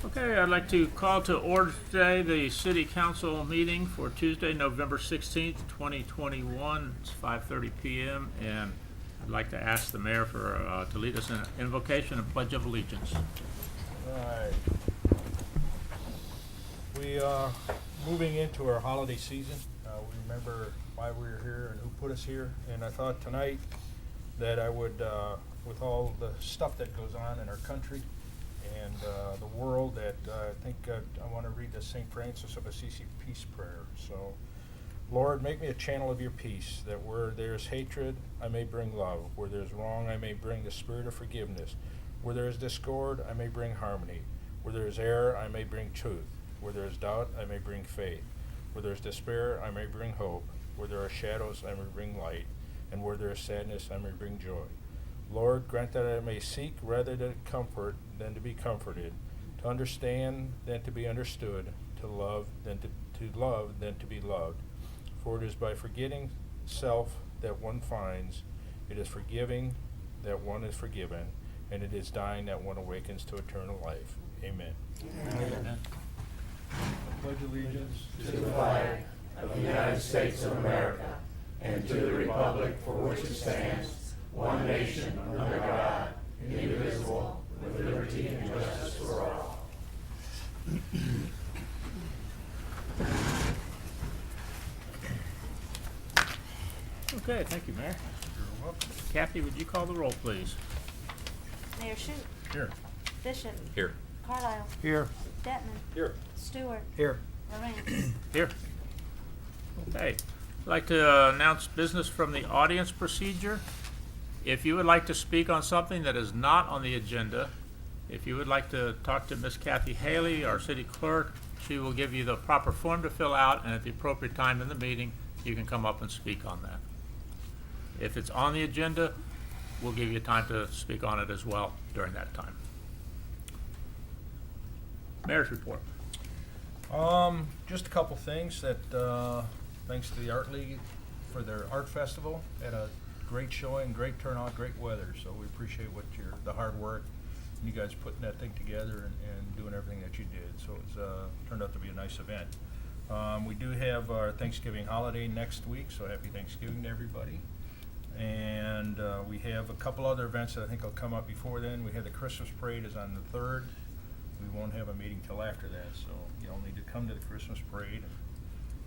Okay, I'd like to call to order today the City Council meeting for Tuesday, November 16th, 2021. It's 5:30 p.m. and I'd like to ask the mayor to lead us in an invocation and pledge of allegiance. Right. We are moving into our holiday season. We remember why we were here and who put us here. And I thought tonight that I would, with all the stuff that goes on in our country and the world, that I think I want to read the St. Francis of Assisi peace prayer. So, Lord, make me a channel of your peace, that where there is hatred, I may bring love. Where there is wrong, I may bring the spirit of forgiveness. Where there is discord, I may bring harmony. Where there is error, I may bring truth. Where there is doubt, I may bring faith. Where there is despair, I may bring hope. Where there are shadows, I may bring light. And where there is sadness, I may bring joy. Lord, grant that I may seek rather to comfort than to be comforted, to understand than to be understood, to love than to be loved. For it is by forgetting self that one finds, it is forgiving that one is forgiven, and it is dying that one awakens to eternal life. Amen. Amen. I pledge allegiance to the flag of the United States of America and to the republic for which it stands, one nation under God, indivisible, with liberty and justice for all. Okay, thank you, Mayor. You're welcome. Kathy, would you call the roll, please? Mayor Shute, Here. Bishop, Here. Carlisle, Here. Detman, Here. Stewart, Here. Lorraine. Here. Okay. I'd like to announce business from the audience procedure. If you would like to speak on something that is not on the agenda, if you would like to talk to Miss Kathy Haley, our city clerk, she will give you the proper form to fill out, and at the appropriate time in the meeting, you can come up and speak on that. If it's on the agenda, we'll give you time to speak on it as well during that time. Mayor's report. Just a couple things that, thanks to the Art League for their art festival, had a great showing, great turnout, great weather. So we appreciate the hard work, and you guys putting that thing together and doing everything that you did. So it's turned out to be a nice event. We do have our Thanksgiving holiday next week, so happy Thanksgiving to everybody. And we have a couple other events that I think will come up before then. We have the Christmas parade is on the 3rd. We won't have a meeting till after that, so you'll need to come to the Christmas parade,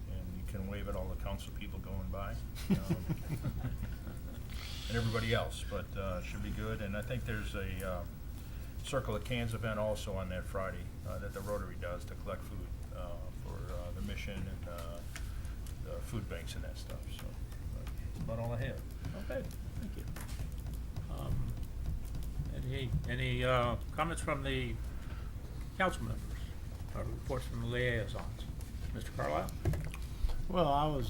and you can wave at all the council people going by, and everybody else, but should be good. And I think there's a Circle of Cans event also on that Friday that the Rotary does to collect food for the mission and the food banks and that stuff. So that's about all I have. Okay, thank you. Any comments from the council members, or reports from the liaisons? Mr. Carlisle? Well,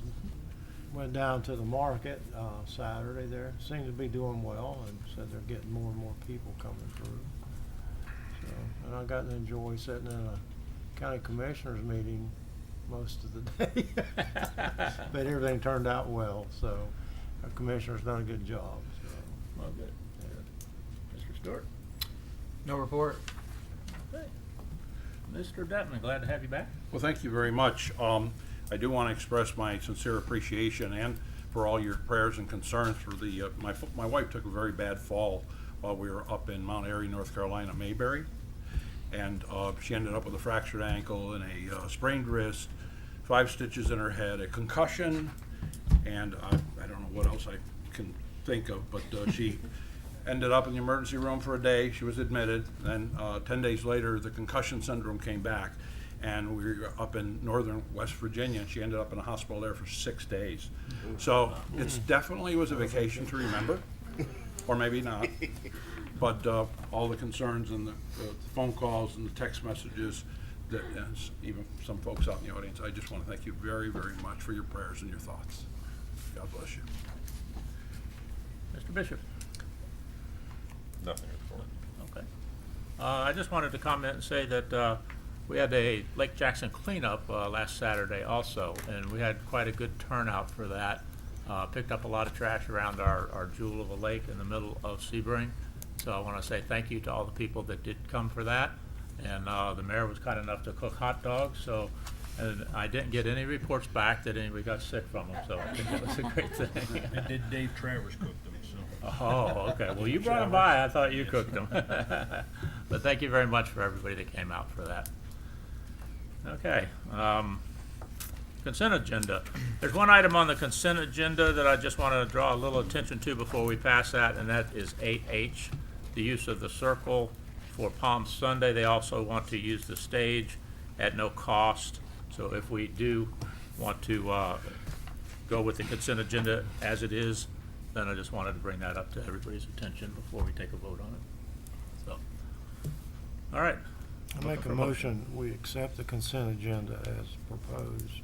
went down to the market Saturday there. Seems to be doing well, and said they're getting more and more people coming through. So, and I got to enjoy sitting in a county commissioners meeting most of the day. But everything turned out well, so our commissioner's done a good job. So. Well, good. Mr. Stewart? No report. Okay. Mr. Detman, glad to have you back. Well, thank you very much. I do want to express my sincere appreciation and for all your prayers and concerns for the, my wife took a very bad fall while we were up in Mount Airy, North Carolina, Mayberry. And she ended up with a fractured ankle and a sprained wrist, 5 stitches in her head, a concussion, and I don't know what else I can think of, but she ended up in the emergency room for a day. She was admitted. Then 10 days later, the concussion syndrome came back, and we were up in northern West Virginia, and she ended up in a hospital there for 6 days. So it's definitely was a vacation to remember, or maybe not. But all the concerns and the phone calls and the text messages, that, and even some folks out in the audience, I just want to thank you very, very much for your prayers and your thoughts. God bless you. Mr. Bishop? Nothing to report. Okay. I just wanted to comment and say that we had a Lake Jackson cleanup last Saturday also, and we had quite a good turnout for that. Picked up a lot of trash around our jewel of a lake in the middle of Sebring, So I want to say thank you to all the people that did come for that. And the mayor was kind enough to cook hot dogs, so, and I didn't get any reports back that anybody got sick from them, so I think that was a great thing. And did Dave Travers cook them, so. Oh, okay. Well, you brought them by. I thought you cooked them. But thank you very much for everybody that came out for that. Okay. Consent agenda. There's one item on the consent agenda that I just want to draw a little attention to before we pass that, and that is 8H, the use of the circle for Palm Sunday. They also want to use the stage at no cost. So if we do want to go with the consent agenda as it is, then I just wanted to bring that up to everybody's attention before we take a vote on it. So, all right. I make a motion, we accept the consent agenda as proposed.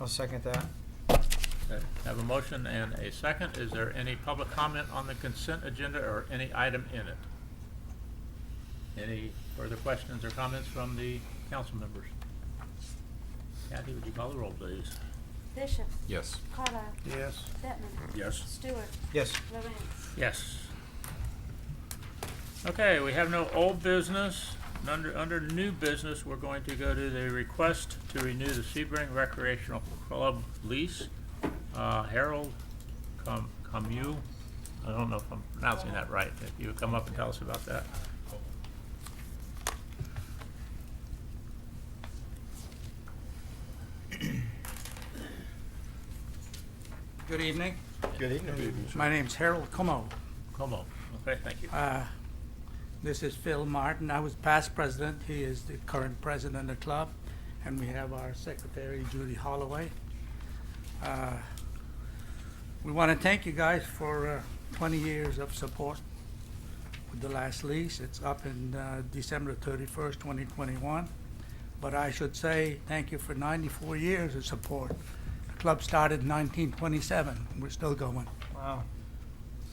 I'll second that. Okay, have a motion and a second. Is there any public comment on the consent agenda or any item in it? Any further questions or comments from the council members? Kathy, would you call the roll, please? Bishop. Yes. Carlisle. Yes. Bettman. Yes. Stewart. Yes. Lorian. Yes. Okay, we have no old business. Under new business, we're going to go to the request to renew the Sebring Recreational Club lease. Harold Camus, I don't know if I'm pronouncing that right. If you would come up and tell us about that. Good evening. Good evening. My name's Harold Como. Come on. Okay, thank you. This is Phil Martin. I was past president. He is the current president of the club. And we have our secretary, Judy Holloway. We want to thank you guys for 20 years of support with the last lease. It's up in December 31st, 2021. But I should say thank you for 94 years of support. The club started in 1927. We're still going. Wow.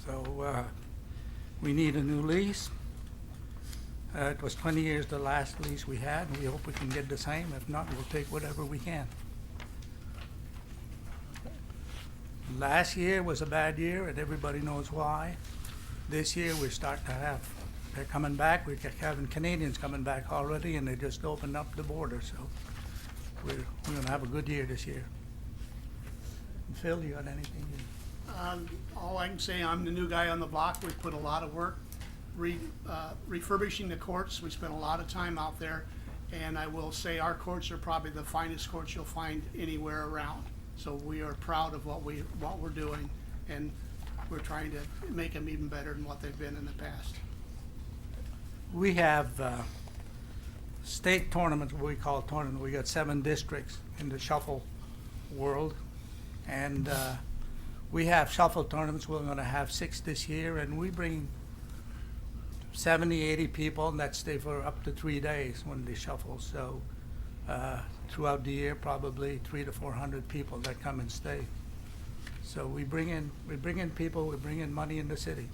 So we need a new lease. It was 20 years the last lease we had, and we hope we can get the same. If not, we'll take whatever we can. Last year was a bad year, and everybody knows why. This year, we're starting to have, they're coming back. We're having Canadians coming back already, and they just opened up the border, so we're going to have a good year this year. Phil, you got anything? All I can say, I'm the new guy on the block. We put a lot of work refurbishing the courts. We spent a lot of time out there, and I will say our courts are probably the finest courts you'll find anywhere around. So we are proud of what we're doing, and we're trying to make them even better than what they've been in the past. We have state tournaments, what we call tournaments. We got 7 districts in the shuffle world, and we have shuffle tournaments. We're going to have 6 this year, and we bring 70, 80 people, and that stay for up to 3 days when they shuffle. So throughout the year, probably 300 to 400 people that come and stay. So we bring in people, we bring in money in the city.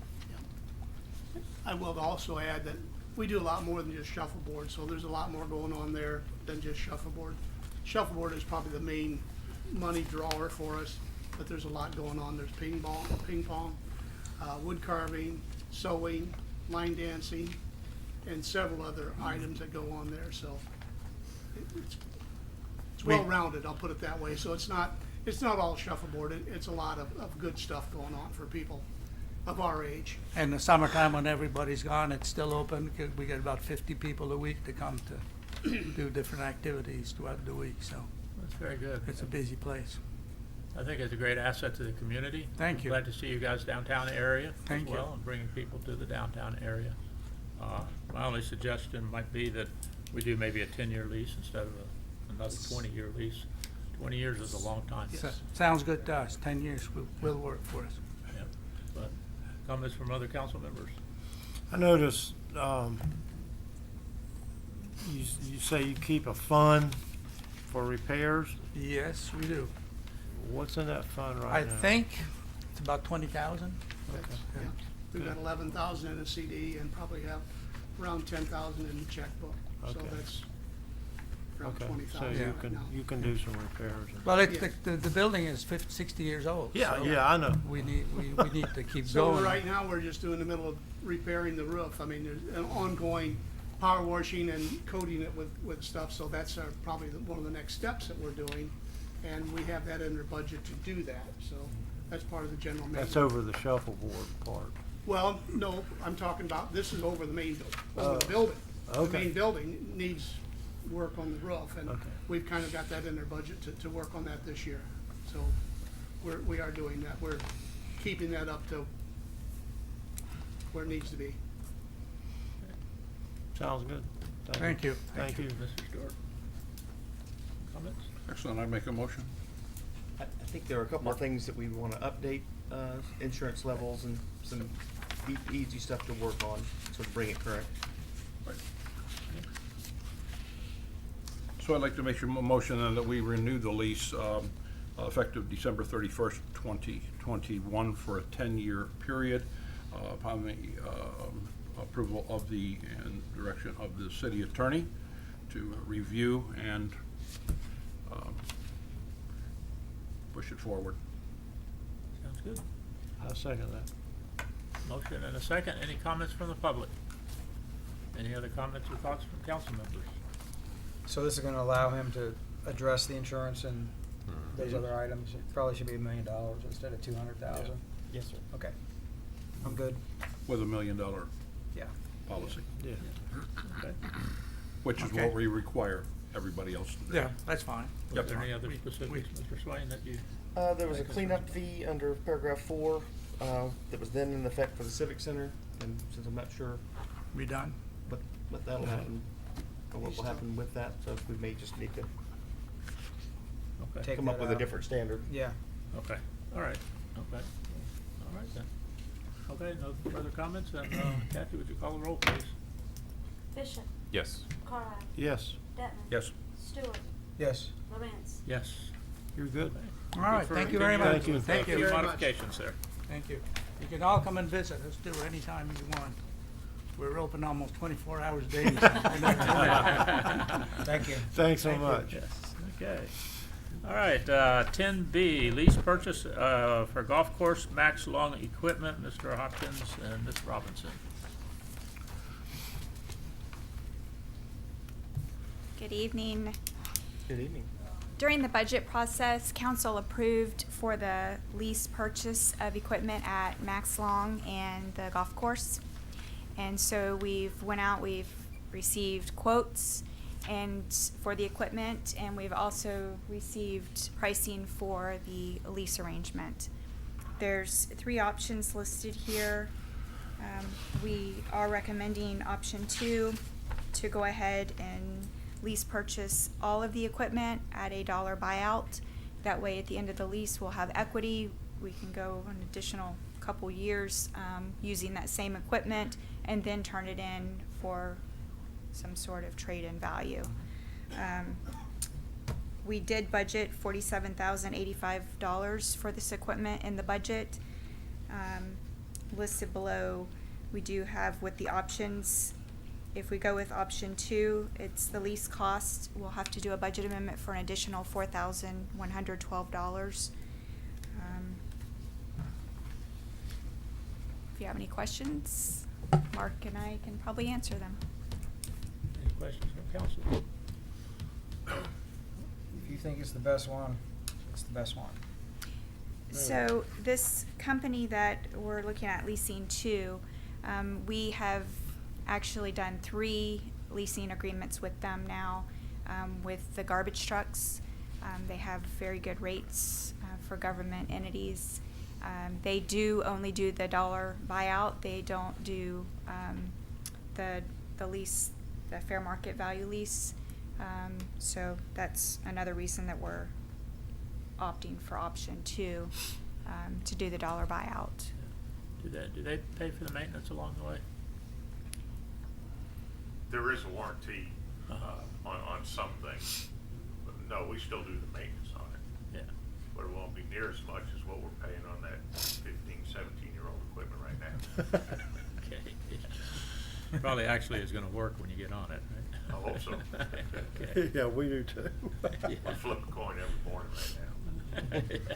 I will also add that we do a lot more than just shuffleboard, so there's a lot more going on there than just shuffleboard. Shuffleboard is probably the main money drawer for us, but there's a lot going on. There's ping pong, wood carving, sewing, line dancing, and several other items that go on there. So it's well-rounded, I'll put it that way. So it's not all shuffleboard. It's a lot of good stuff going on for people of our age. And the summertime when everybody's gone, it's still open. We get about 50 people a week to come to do different activities throughout the week. So That's very good. it's a busy place. I think it's a great asset to the community. Thank you. Glad to see you guys downtown area Thank as you. well, and bringing people to the downtown area. My only suggestion might be that we do maybe a 10-year lease instead of another 20-year lease. 20 years is a long time. Sounds good to us. 10 years will work for us. Yep. But comments from other council members? I noticed, you say you keep a fund for repairs. Yes, we do. What's in that fund I right now? think it's about 20,000. Yeah. We've got 11,000 in a CD and probably have around 10,000 in the checkbook. So Okay. that's around Okay, 20,000 so right now. you can do some repairs. and- Well, Yeah. the building is 50, 60 years old. Yeah, so yeah, I know. We need to keep So going. right now, we're just doing the middle of repairing the roof. I mean, there's an ongoing power washing and coating it with stuff, so that's probably one of the next steps that we're doing. And we have that in our budget to do that, so that's part of the general maintenance. That's over the shuffleboard part. Well, no, I'm talking about, this is over the main building, over the building. The okay. main building needs work on the roof, and Okay. we've kind of got that in our budget to work on that this year. So we are doing that. We're keeping that up to where it needs to be. Sounds good. Thank you. Thank you. Mr. Stewart? Comments? Excellent, I make a motion. I think there are a couple of things that we want to update, insurance levels and some easy stuff to work on, so to bring it correct. Right. So I'd like to make a motion that we renew the lease effective December 31st, 2021 for a 10-year period upon the approval of the and direction of the city attorney to review and push it forward. Sounds good. I'll second that. Motion and a second. Any comments from the public? Any other comments or thoughts from council members? So this is gonna allow him to address the insurance and those other items. It probably should be $1 million instead of 200,000. Yes, sir. Okay. I'm good. With $1 million Yeah. policy, Yeah. Okay. which is Okay. what we require everybody else to do. Yeah, that's fine. Yep. Is there any other We- specifics, Mr. Swain, that you? There was a cleanup fee under paragraph 4, that was then in effect for the Civic Center, and since I'm not sure We done? what that'll happen, or what will happen with that, so we may just need to Okay. Take come up that with a out. different standard. Yeah. Okay, all right, okay. All right then. Okay, no further comments, and Kathy, would you call the roll, please? Bishop, Yes. Carlisle, Yes, Detman. Yes. Stewart, Yes. Lorenz. Yes. you're good. All right, thank you very much. Thank you. Thank Few you. very much. modifications there. Thank you. You can all come and visit us too anytime you want. We're open almost 24 hours a day. Thank you. Thanks so Thank you. much. Yes, okay. All right, 10B, lease purchase for golf course max long equipment, Mr. Hopkins and Ms. Robinson. Good evening. Good evening. During the budget process, council approved for the lease purchase of equipment at Max Long and the golf course. And so we've received quotes and for the equipment, and we've also received pricing for the lease arrangement. There's 3 options listed here. We are recommending option 2 to go ahead and lease purchase all of the equipment at $1 buyout. That way, at the end of the lease, we'll have equity. We can go an additional couple years using that same equipment and then turn it in for some sort of trade-in value. We did budget $47,085 for this equipment in the budget. Listed below, we do have with the options. If we go with option 2, it's the lease cost. We'll have to do a budget amendment for an additional $4,112. If you have any questions, Mark and I can probably answer them. Any questions from council? If you think it's the best one, it's the best one. So this company that we're looking at leasing to, we have actually done 3 leasing agreements with them now with the garbage trucks. They have very good rates for government entities. They do only do the $1 buyout. They don't do the lease, the fair market value lease. So that's another reason that we're opting for option 2 to do the $1 buyout. Do they pay for the maintenance along the way? There is a warranty on some things, but no, we still do the maintenance on it. Yeah. But it won't be near as much as what we're paying on that 15, 17-year-old equipment right now. Okay. Probably actually is gonna work when you get on it, right? Oh, I hope so. Okay. Yeah, we do too. I flip a coin every morning right now.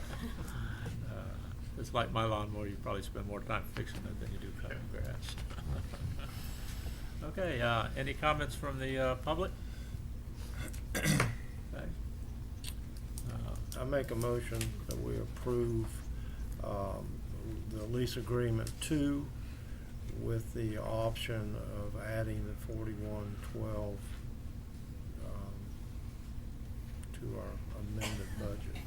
It's like my lawnmower, you probably spend more time fixing it than you do cutting grass. Okay, any comments from the public? Okay. I make a motion that we approve the lease agreement 2 with the option of adding the 4112 to our amended budget.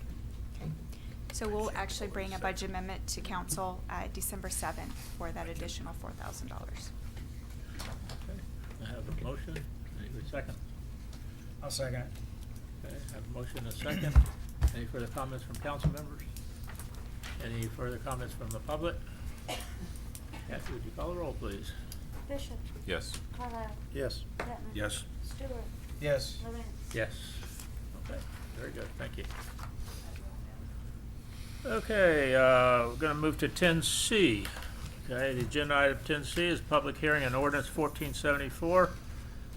So we'll actually bring a budget amendment to council December 7th for that additional $4,000. Okay, I have a motion, any second? I'll second it. Okay, I have a motion and a second. Any further comments from council members? Any further comments from the public? Kathy, would you call the roll, please? Bishop. Yes. Carlisle. Yes. Detmer. Yes. Stewart. Yes. Levin. Yes. Okay, very good, thank you. Okay, we're gonna move to 10C. Okay, the agenda item 10C is public hearing on ordinance 1474,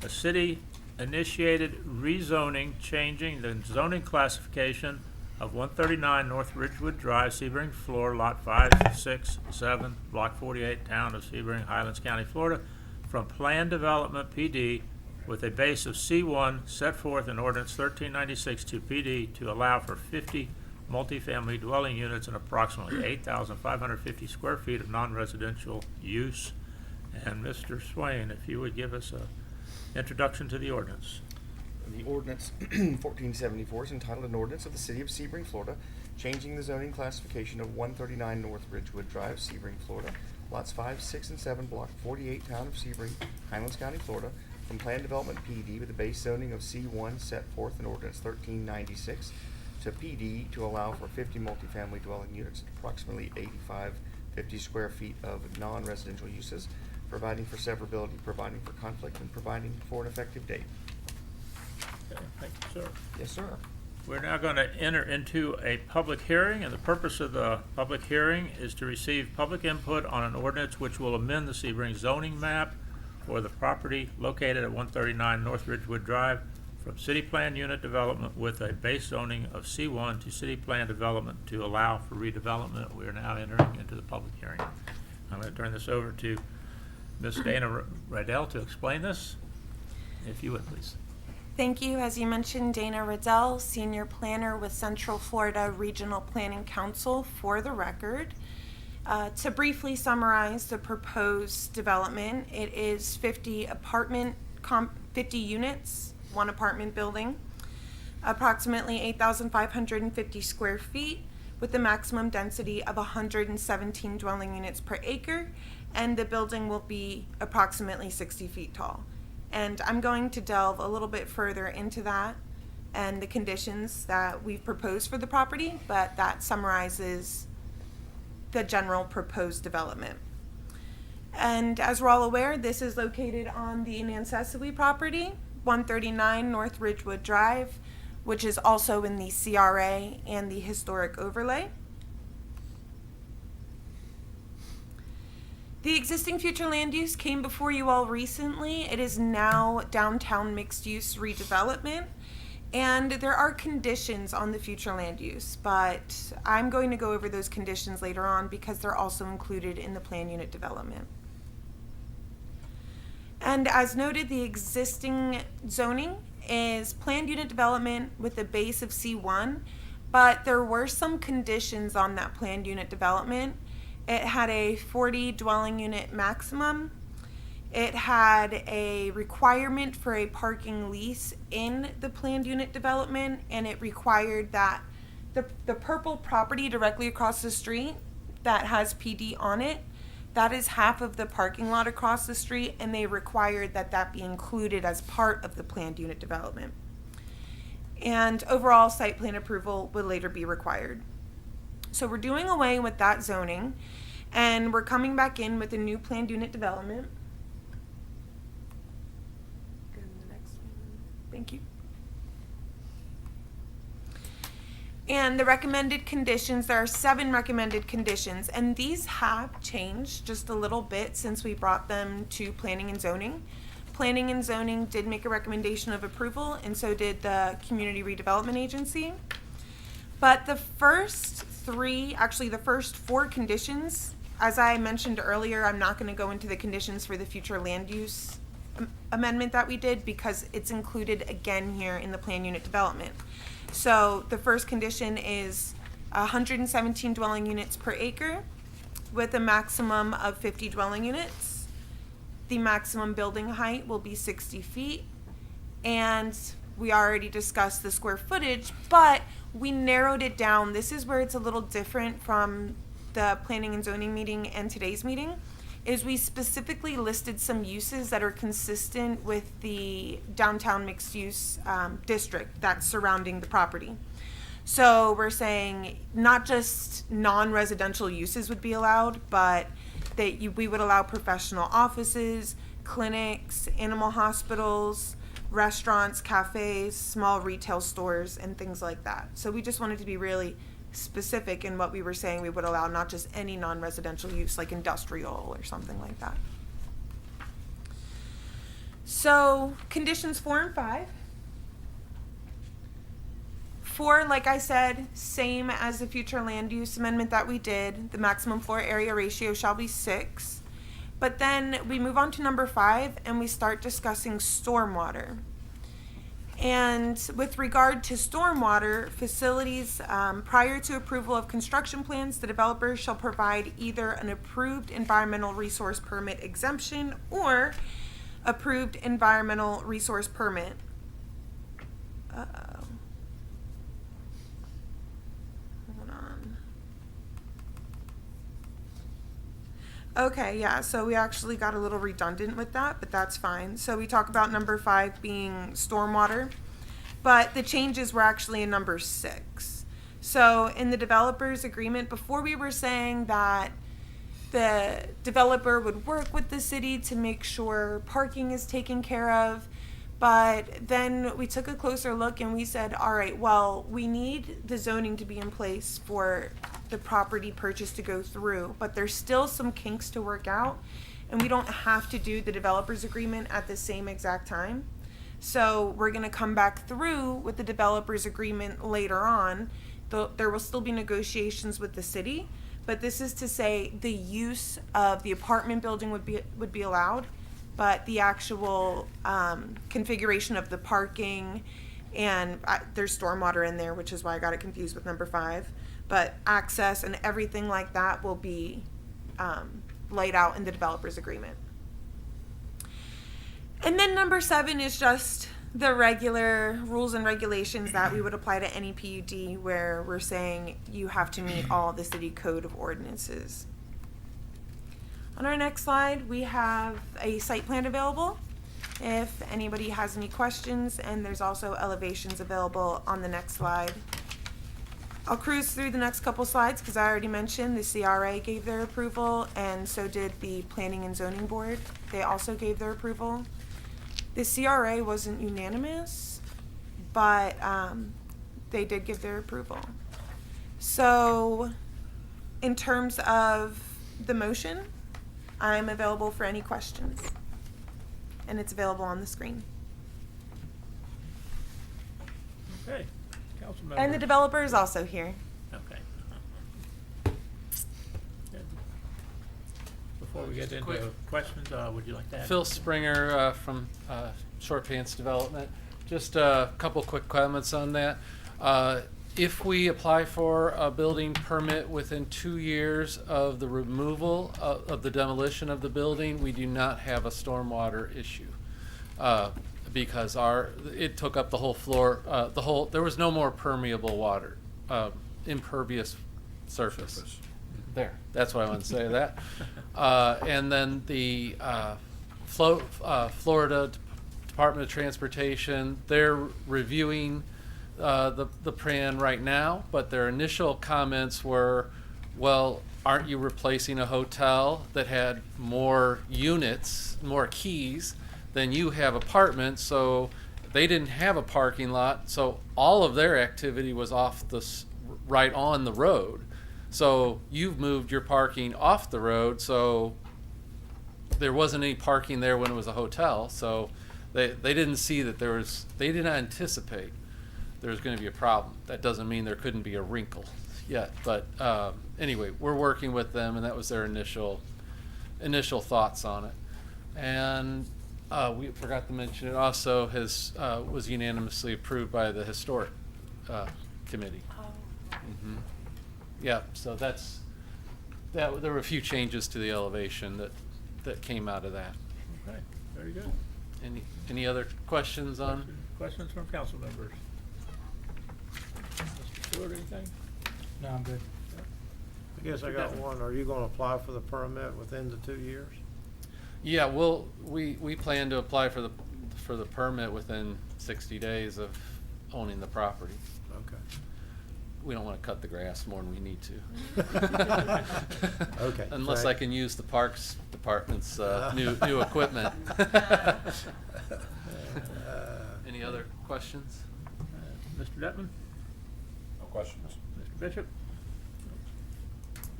a city-initiated rezoning changing the zoning classification of 139 North Ridgewood Drive, Sebring, Florida, Lot 5, 6, 7, Block 48, Town of Sebring, Highlands County, Florida, from Planned Development PD with a base of C1 set forth in Ordinance 1396 to PD to allow for 50 multifamily dwelling units and approximately 8,550 square feet of non-residential use. And Mr. Swain, if you would give us an introduction to the ordinance. The ordinance 1474 is entitled an ordinance of the City of Sebring, Florida, changing the zoning classification of 139 North Ridgewood Drive, Sebring, Florida, lots 5, 6, and 7, Block 48, Town of Sebring, Highlands County, Florida, from Planned Development PD with a base zoning of C1 set forth in Ordinance 1396 to PD to allow for 50 multifamily dwelling units and approximately 8,550 square feet of non-residential uses, providing for severability, providing for conflict, and providing for an effective date. Okay, thank you, sir. Yes, sir. We're now going to enter into a public hearing, and the purpose of the public hearing is to receive public input on an ordinance which will amend the Sebring zoning map for the property located at 139 North Ridgewood Drive from city plan unit development with a base zoning of C1 to city plan development to allow for redevelopment. We are now entering into the public hearing. I'm going to turn this over to Ms. Dana Riddell to explain this, if you would, please. Thank you. As you mentioned, Dana Riddell, Senior Planner with Central Florida Regional Planning Council for the record. To briefly summarize the proposed development, it is 50 units, one apartment building, approximately 8,550 square feet with a maximum density of 117 dwelling units per acre, and the building will be approximately 60 feet tall. And I'm going to delve a little bit further into that and the conditions that we've proposed for the property, but that summarizes the general proposed development. And as we're all aware, this is located on the Nancessowe property, 139 North Ridgewood Drive, which is also in the CRA and the historic overlay. The existing future land use came before you all recently. It is now downtown mixed use redevelopment, and there are conditions on the future land use, but I'm going to go over those conditions later on because they're also included in the plan unit development. And as noted, the existing zoning is planned unit development with a base of C1, but there were some conditions on that planned unit development. It had a 40 dwelling unit maximum. It had a requirement for a parking lease in the planned unit development, and it required that the purple property directly across the street that has PD on it, that is half of the parking lot across the street, and they required that that be included as part of the planned unit development. And overall site plan approval would later be required. So we're doing away with that zoning, and we're coming back in with a new planned unit development. Go to the next one. Thank you. And the recommended conditions, there are 7 recommended conditions, and these have changed just a little bit since we brought them to planning and zoning. Planning and Zoning did make a recommendation of approval, and so did the Community Redevelopment Agency. But the first four conditions, as I mentioned earlier, I'm not going to go into the conditions for the future land use amendment that we did because it's included again here in the plan unit development. So the first condition is 117 dwelling units per acre with a maximum of 50 dwelling units. The maximum building height will be 60 feet. And we already discussed the square footage, but we narrowed it down. This is where it's a little different from the planning and zoning meeting and today's meeting, is we specifically listed some uses that are consistent with the downtown mixed use district that's surrounding the property. So we're saying not just non-residential uses would be allowed, but that we would allow professional offices, clinics, animal hospitals, restaurants, cafes, small retail stores, and things like that. So we just wanted to be really specific in what we were saying we would allow, not just any non-residential use like industrial or something like that. So conditions 4 and 5. 4, like I said, same as the future land use amendment that we did. The maximum floor area ratio shall be 6. But then we move on to number 5 and we start discussing stormwater. And with regard to stormwater facilities, prior to approval of construction plans, the developer shall provide either an approved environmental resource permit exemption or approved environmental resource permit. Uh-oh. Hold on. Okay, yeah, so we actually got a little redundant with that, but that's fine. So we talk about number 5 being stormwater, but the changes were actually in number 6. So in the developer's agreement, before we were saying that the developer would work with the city to make sure parking is taken care of, but then we took a closer look and we said, all right, well, we need the zoning to be in place for the property purchase to go through, but there's still some kinks to work out, and we don't have to do the developer's agreement at the same exact time. So we're going to come back through with the developer's agreement later on. There will still be negotiations with the city, but this is to say the use of the apartment building would be allowed, but the actual configuration of the parking, and there's stormwater in there, which is why I got it confused with number 5, but access and everything like that will be laid out in the developer's agreement. And then number 7 is just the regular rules and regulations that we would apply to any PUD, where we're saying you have to meet all the city code of ordinances. On our next slide, we have a site plan available if anybody has any questions, and there's also elevations available on the next slide. I'll cruise through the next couple slides because I already mentioned the CRA gave their approval, and so did the Planning and Zoning Board. They also gave their approval. The CRA wasn't unanimous, but they did give their approval. So in terms of the motion, I'm available for any questions, and it's available on the screen. Okay, council member. And the developer is also here. Okay. Good. Before we get into questions, would you like to add? Phil Springer from Short Pants Development. Just a couple quick comments on that. If we apply for a building permit within 2 years of the removal of the demolition of the building, we do not have a stormwater issue because it took up the whole floor. There was no more permeable water, impervious surface. There, that's what I want to say. That, and then the Florida Department of Transportation, they're reviewing the plan right now, but their initial comments were, well, aren't you replacing a hotel that had more units, more keys than you have apartments? So they didn't have a parking lot, so all of their activity was right on the road. So you've moved your parking off the road, so there wasn't any parking there when it was a hotel, so they didn't see that they didn't anticipate there was going to be a problem. That doesn't mean there couldn't be a wrinkle yet, but anyway, we're working with them, and that was their initial thoughts on it. And we forgot to mention it also was unanimously approved by the historic committee. Mm-hmm. Yeah, so that. There were a few changes to the elevation that came out of that. Okay, very good. Any other questions on? Questions from council members? Mr. Stewart, anything? No, I'm good. I guess I got one. Are you gonna apply for the permit within the 2 years? Yeah, we plan to apply for the permit within 60 days of owning the property. Okay. We don't want to cut the grass more than we need to. Okay. Unless I can use the Parks Department's new equipment. Any other questions? Mr. Detman? No questions. Mr. Bishop?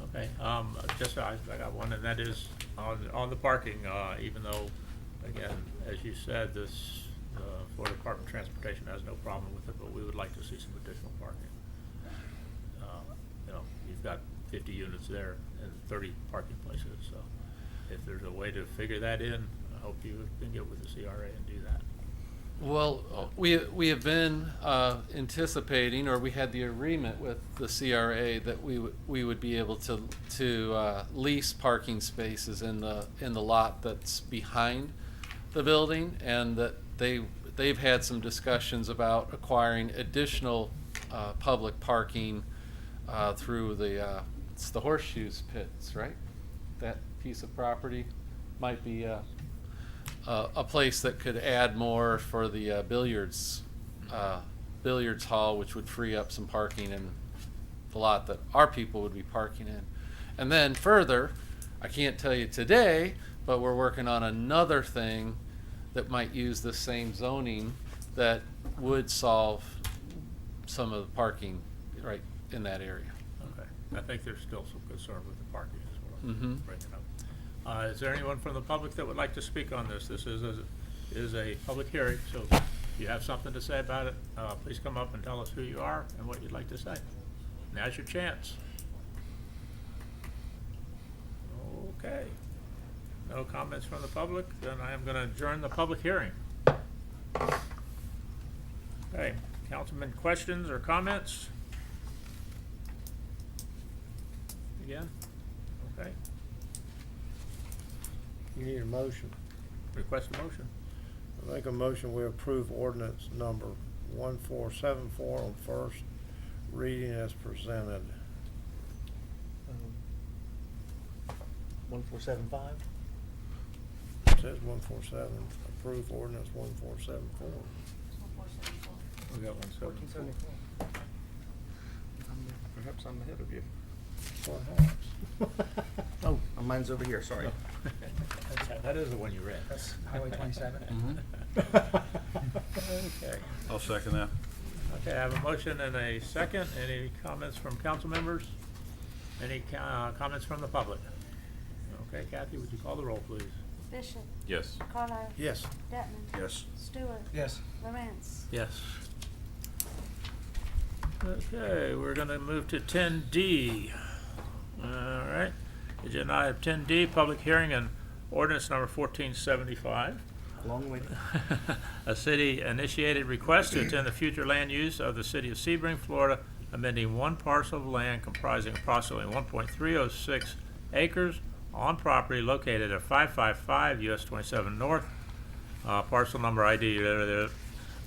Okay, just, I got one, and that is on the parking, even though, again, as you said, this, Florida Department of Transportation has no problem with it, but we would like to see some additional parking. You know, you've got 50 units there and 30 parking places, so if there's a way to figure that in, I hope you can get with the CRA and do that. Well, we have been anticipating, or we had the agreement with the CRA that we would be able to lease parking spaces in the lot that's behind the building, and that they've had some discussions about acquiring additional public parking through it's the Horseshoes pits, right? That piece of property might be a place that could add more for the billiards hall, which would free up some parking in the lot that our people would be parking in. And then further, I can't tell you today, but we're working on another thing that might use the same zoning that would solve some of the parking right in that area. Okay, I think there's still some concern with the parking as well. Mm-hmm. Bring it up. Is there anyone from the public that would like to speak on this? This is a public hearing, so if you have something to say about it, please come up and tell us who you are and what you'd like to say. Now's your chance. Okay. No comments from the public, then I am going to adjourn the public hearing. Okay, councilman, questions or comments? Again? Okay. You need a motion. Request a motion. I make a motion we approve ordinance number 1474 on first reading as presented. 1475? It says 147, approve ordinance 1474. We got 174. Perhaps I'm ahead of you. Perhaps. Oh, mine's over here, sorry. That is the one you read. That's Highway 27. Okay. I'll second that. Okay, I have a motion and a second. Any comments from council members? Any comments from the public? Okay, Kathy, would you call the roll, please? Bishop, Yes. Carlisle, Yes. Detman, Yes. Stewart, Yes. Lawrence. Yes. Okay, we're gonna move to 10D. All right, agenda item 10D, public hearing and ordinance number 1475. Long way. A city-initiated request to attend the future land use of the city of Sebring, Florida, amending one parcel of land comprising approximately 1.306 acres on property located at 555 US 27 North, parcel number ID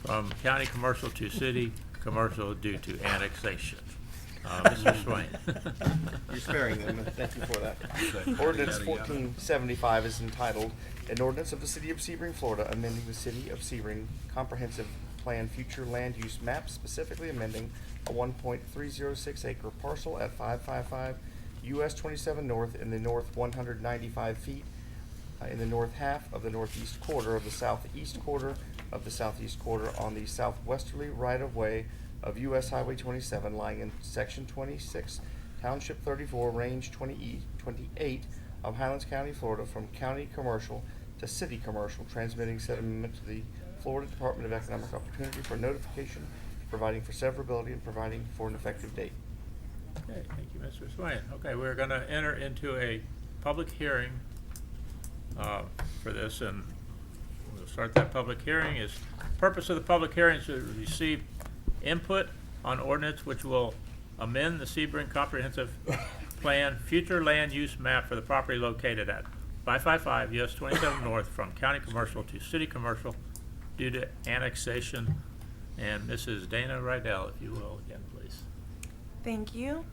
from county commercial to city commercial due to annexation. Mr. Swain. You're sparing them, and thank you for that. Ordinance 1475 is entitled, An Ordinance of the City of Sebring, Florida, amending the City of Sebring Comprehensive Plan Future Land Use Map, specifically amending a 1.306 acre parcel at 555 US 27 North in the north 195 feet in the north half of the northeast quarter of the southeast quarter of the southeast quarter on the southwesterly right-of-way of US Highway 27, lying in Section 26, Township 34, Range 28 of Highlands County, Florida, from county commercial to city commercial, transmitting said amendment to the Florida Department of Economic Opportunity for notification, providing for severability, and providing for an effective date. Okay, thank you, Mr. Swain. Okay, we're gonna enter into a public hearing for this, and we'll start that public hearing. Purpose of the public hearing is to receive input on ordinance which will amend the Sebring Comprehensive Plan future land use map for the property located at 555 US 27 North from county commercial to city commercial due to annexation. And Mrs. Dana Rydell, if you will, again, please. Thank you.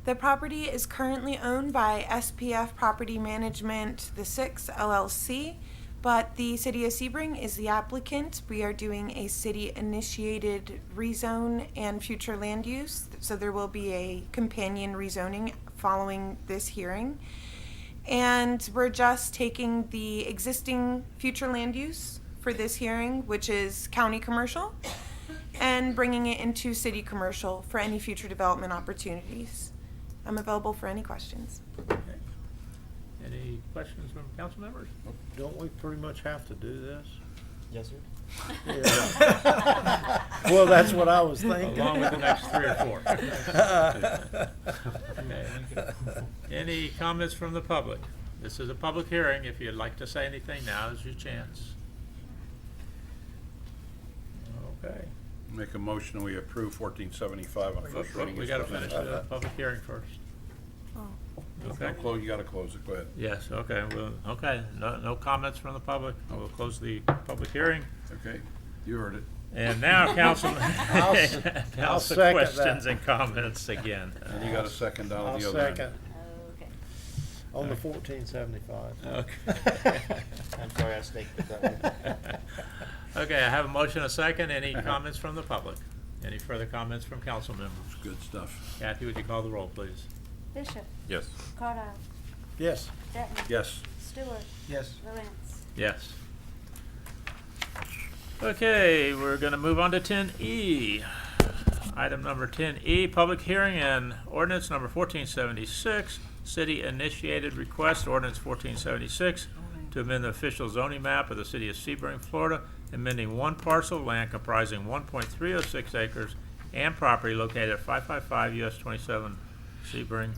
The property is currently owned by SPF Property Management, the 6 LLC, but the City of Sebring is the applicant. We are doing a city-initiated rezone and future land use, so there will be a companion rezoning following this hearing. And we're just taking the existing future land use for this hearing, which is county commercial, and bringing it into city commercial for any future development opportunities. I'm available for any questions. Okay. Any questions from council members? Don't we pretty much have to do this? Yes, sir. Yeah. Well, that's what I was thinking. Along with the next 3 or 4. Okay. Any comments from the public? This is a public hearing. If you'd like to say anything, now is your chance. Okay. Make a motion, we approve 1475 on first reading. We as gotta presented. finish the public hearing first. Okay. You gotta close it, go ahead. Yes, okay, no comments from the public. We'll close the public hearing. Okay, you heard it. And now, councilman, I'll council second questions that. and comments again. And you got a second down I'll at the other end. second Okay. on the 1475. Okay. I'm sorry I snaked with that one. Okay, I have a motion, a second. Any comments from the public? Any further comments from council members? Good stuff. Kathy, would you call the roll, please? Bishop, Yes. Carlisle, Yes. Denton. Yes. Stewart, Yes. Valence. Yes. Okay, we're gonna move on to 10E. Item number 10E, public hearing and ordinance number 1476, city initiated request, ordinance 1476, to amend the official zoning map of the city of Sebring, Florida, amending one parcel of land comprising 1.306 acres and property located at 555 US 27 Sebring.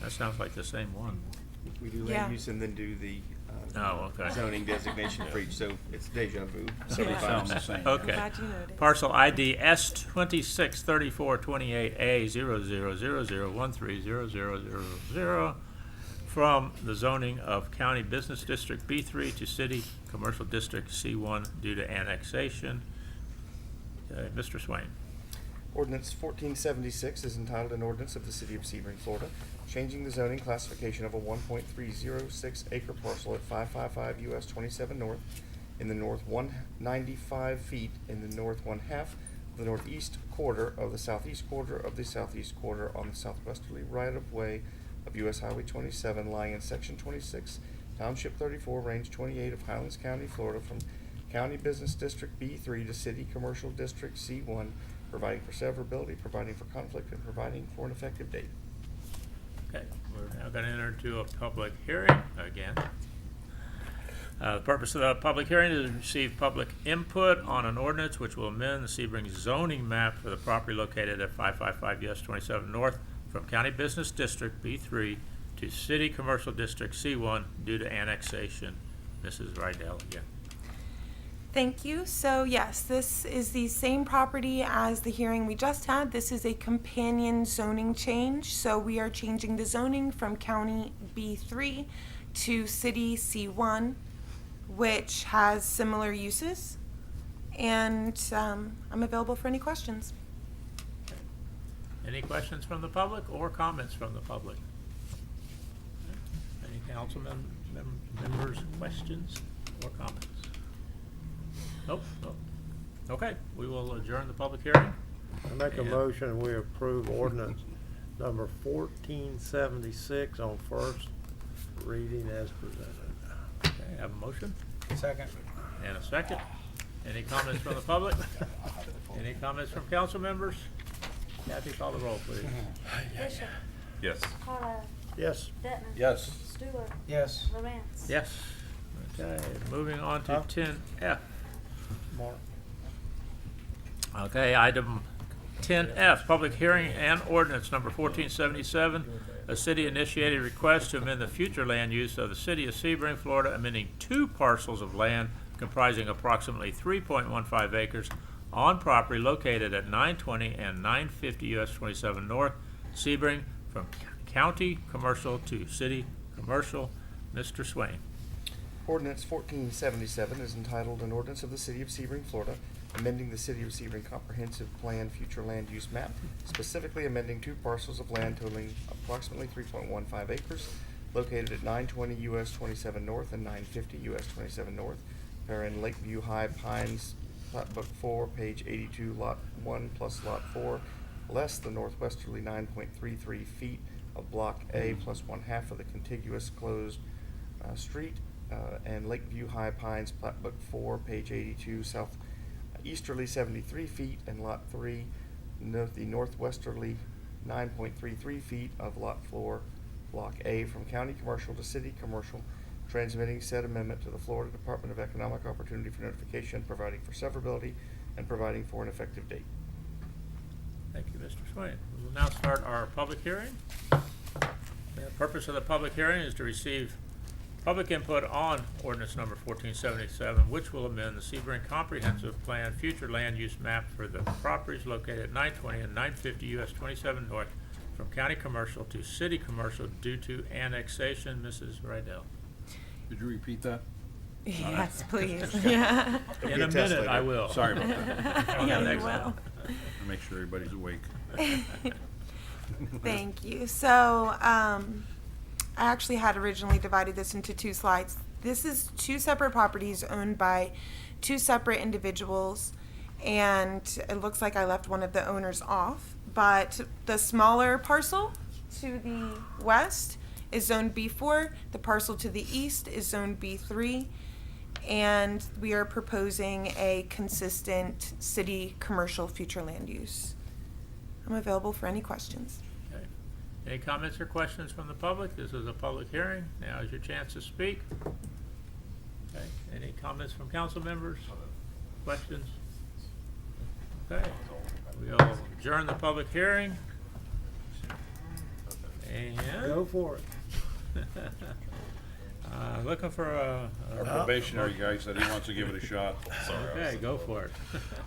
That sounds like the same one. We do Yeah. land use and then do the Oh, okay. zoning designation for each, so it's deja vu. Yeah. Sounds the same. Okay. Glad you noticed. Parcel ID S 263428A 000130000 from the zoning of County Business District B3 to City Commercial District C1 due to annexation. Mr. Swain. Ordinance 1476 is entitled an ordinance of the City of Sebring, Florida, changing the zoning classification of a 1.306 acre parcel at 555 US 27 North in the north 195 feet in the north 1/2 of the northeast quarter of the southeast quarter of the southeast quarter on the southwesterly right-of-way of US Highway 27 lying in Section 26, Township 34, Range 28 of Highlands County, Florida, from County Business District B3 to City Commercial District C1, providing for severability, providing for conflict, and providing for an effective date. Okay, we're now going to enter into a public hearing again. The purpose of the public hearing is to receive public input on an ordinance which will amend the Sebring zoning map for the property located at 555 US 27 North from County Business District B3 to City Commercial District C1 due to annexation. Mrs. Rydell again. Thank you. So yes, this is the same property as the hearing we just had. This is a companion zoning change. So we are changing the zoning from County B3 to City C1, which has similar uses. And I'm available for any questions. Any questions from the public or comments from the public? Any council members' questions or comments? Nope. Okay, we will adjourn the public hearing. I make a And- motion, we approve ordinance number 1476 on first reading as presented. Okay, have a motion Second. and a second. Any comments from the public? Any comments from council members? Kathy, call the roll, please. Bishop, Yes. Carlisle, Yes. Detman. Yes. Stewart. Yes. Lawrence. Yes. Okay, moving on to Huh? 10F. Mark. Okay, item 10F, public hearing and ordinance number 1477, a city-initiated request to amend the future land use of the city of Sebring, Florida, amending 2 parcels of land comprising approximately 3.15 acres on property located at 920 and 950 US 27 North, Sebring, from county commercial to city commercial. Mr. Swain. Ordinance 1477 is entitled An Ordinance of the City of Sebring, Florida, amending the City of Sebring Comprehensive Plan Future Land Use Map, specifically amending 2 parcels of land totaling approximately 3.15 acres, located at 920 US 27 North and 950 US 27 North, wherein Lakeview High Pines, Plat Book 4, page 82, Lot 1 plus Lot 4, less the northwesterly 9.33 feet of Block A plus 1/2 of the contiguous closed street, and Lakeview High Pines, Plat Book 4, page 82, southeasterly 73 feet, and Lot 3, the northwesterly 9.33 feet of Lot 4, Block A, from county commercial to city commercial, transmitting said amendment to the Florida Department of Economic Opportunity for notification, providing for severability, and providing for an effective date. Thank you, Mr. Swain. We will now start our public hearing. The purpose of the public hearing is to receive public input on ordinance number 1477, which will amend the Sebring Comprehensive Plan Future Land Use Map for the properties located at 920 and 950 US 27 North, from county commercial to city commercial due to annexation. Mrs. Rydell. Did you repeat that? Yes, please. Yeah. It'll In be a test minute, later. I will. Sorry about that. Yeah, you Next will. time. I'll make sure everybody's awake. Thank you. So, I actually had originally divided this into 2 slides. This is 2 separate properties owned by 2 separate individuals, and it looks like I left one of the owners off. But the smaller parcel to the west is zone B4. The parcel to the east is zone B3. And we are proposing a consistent city commercial future land use. I'm available for any questions. Okay. Any comments or questions from the public? This is a public hearing. Now is your chance to speak. Okay. Any comments from council members? Questions? Okay. We'll adjourn the public hearing. And Go for it. looking for Our probationary guy said he wants to give it a shot. Okay, go for it.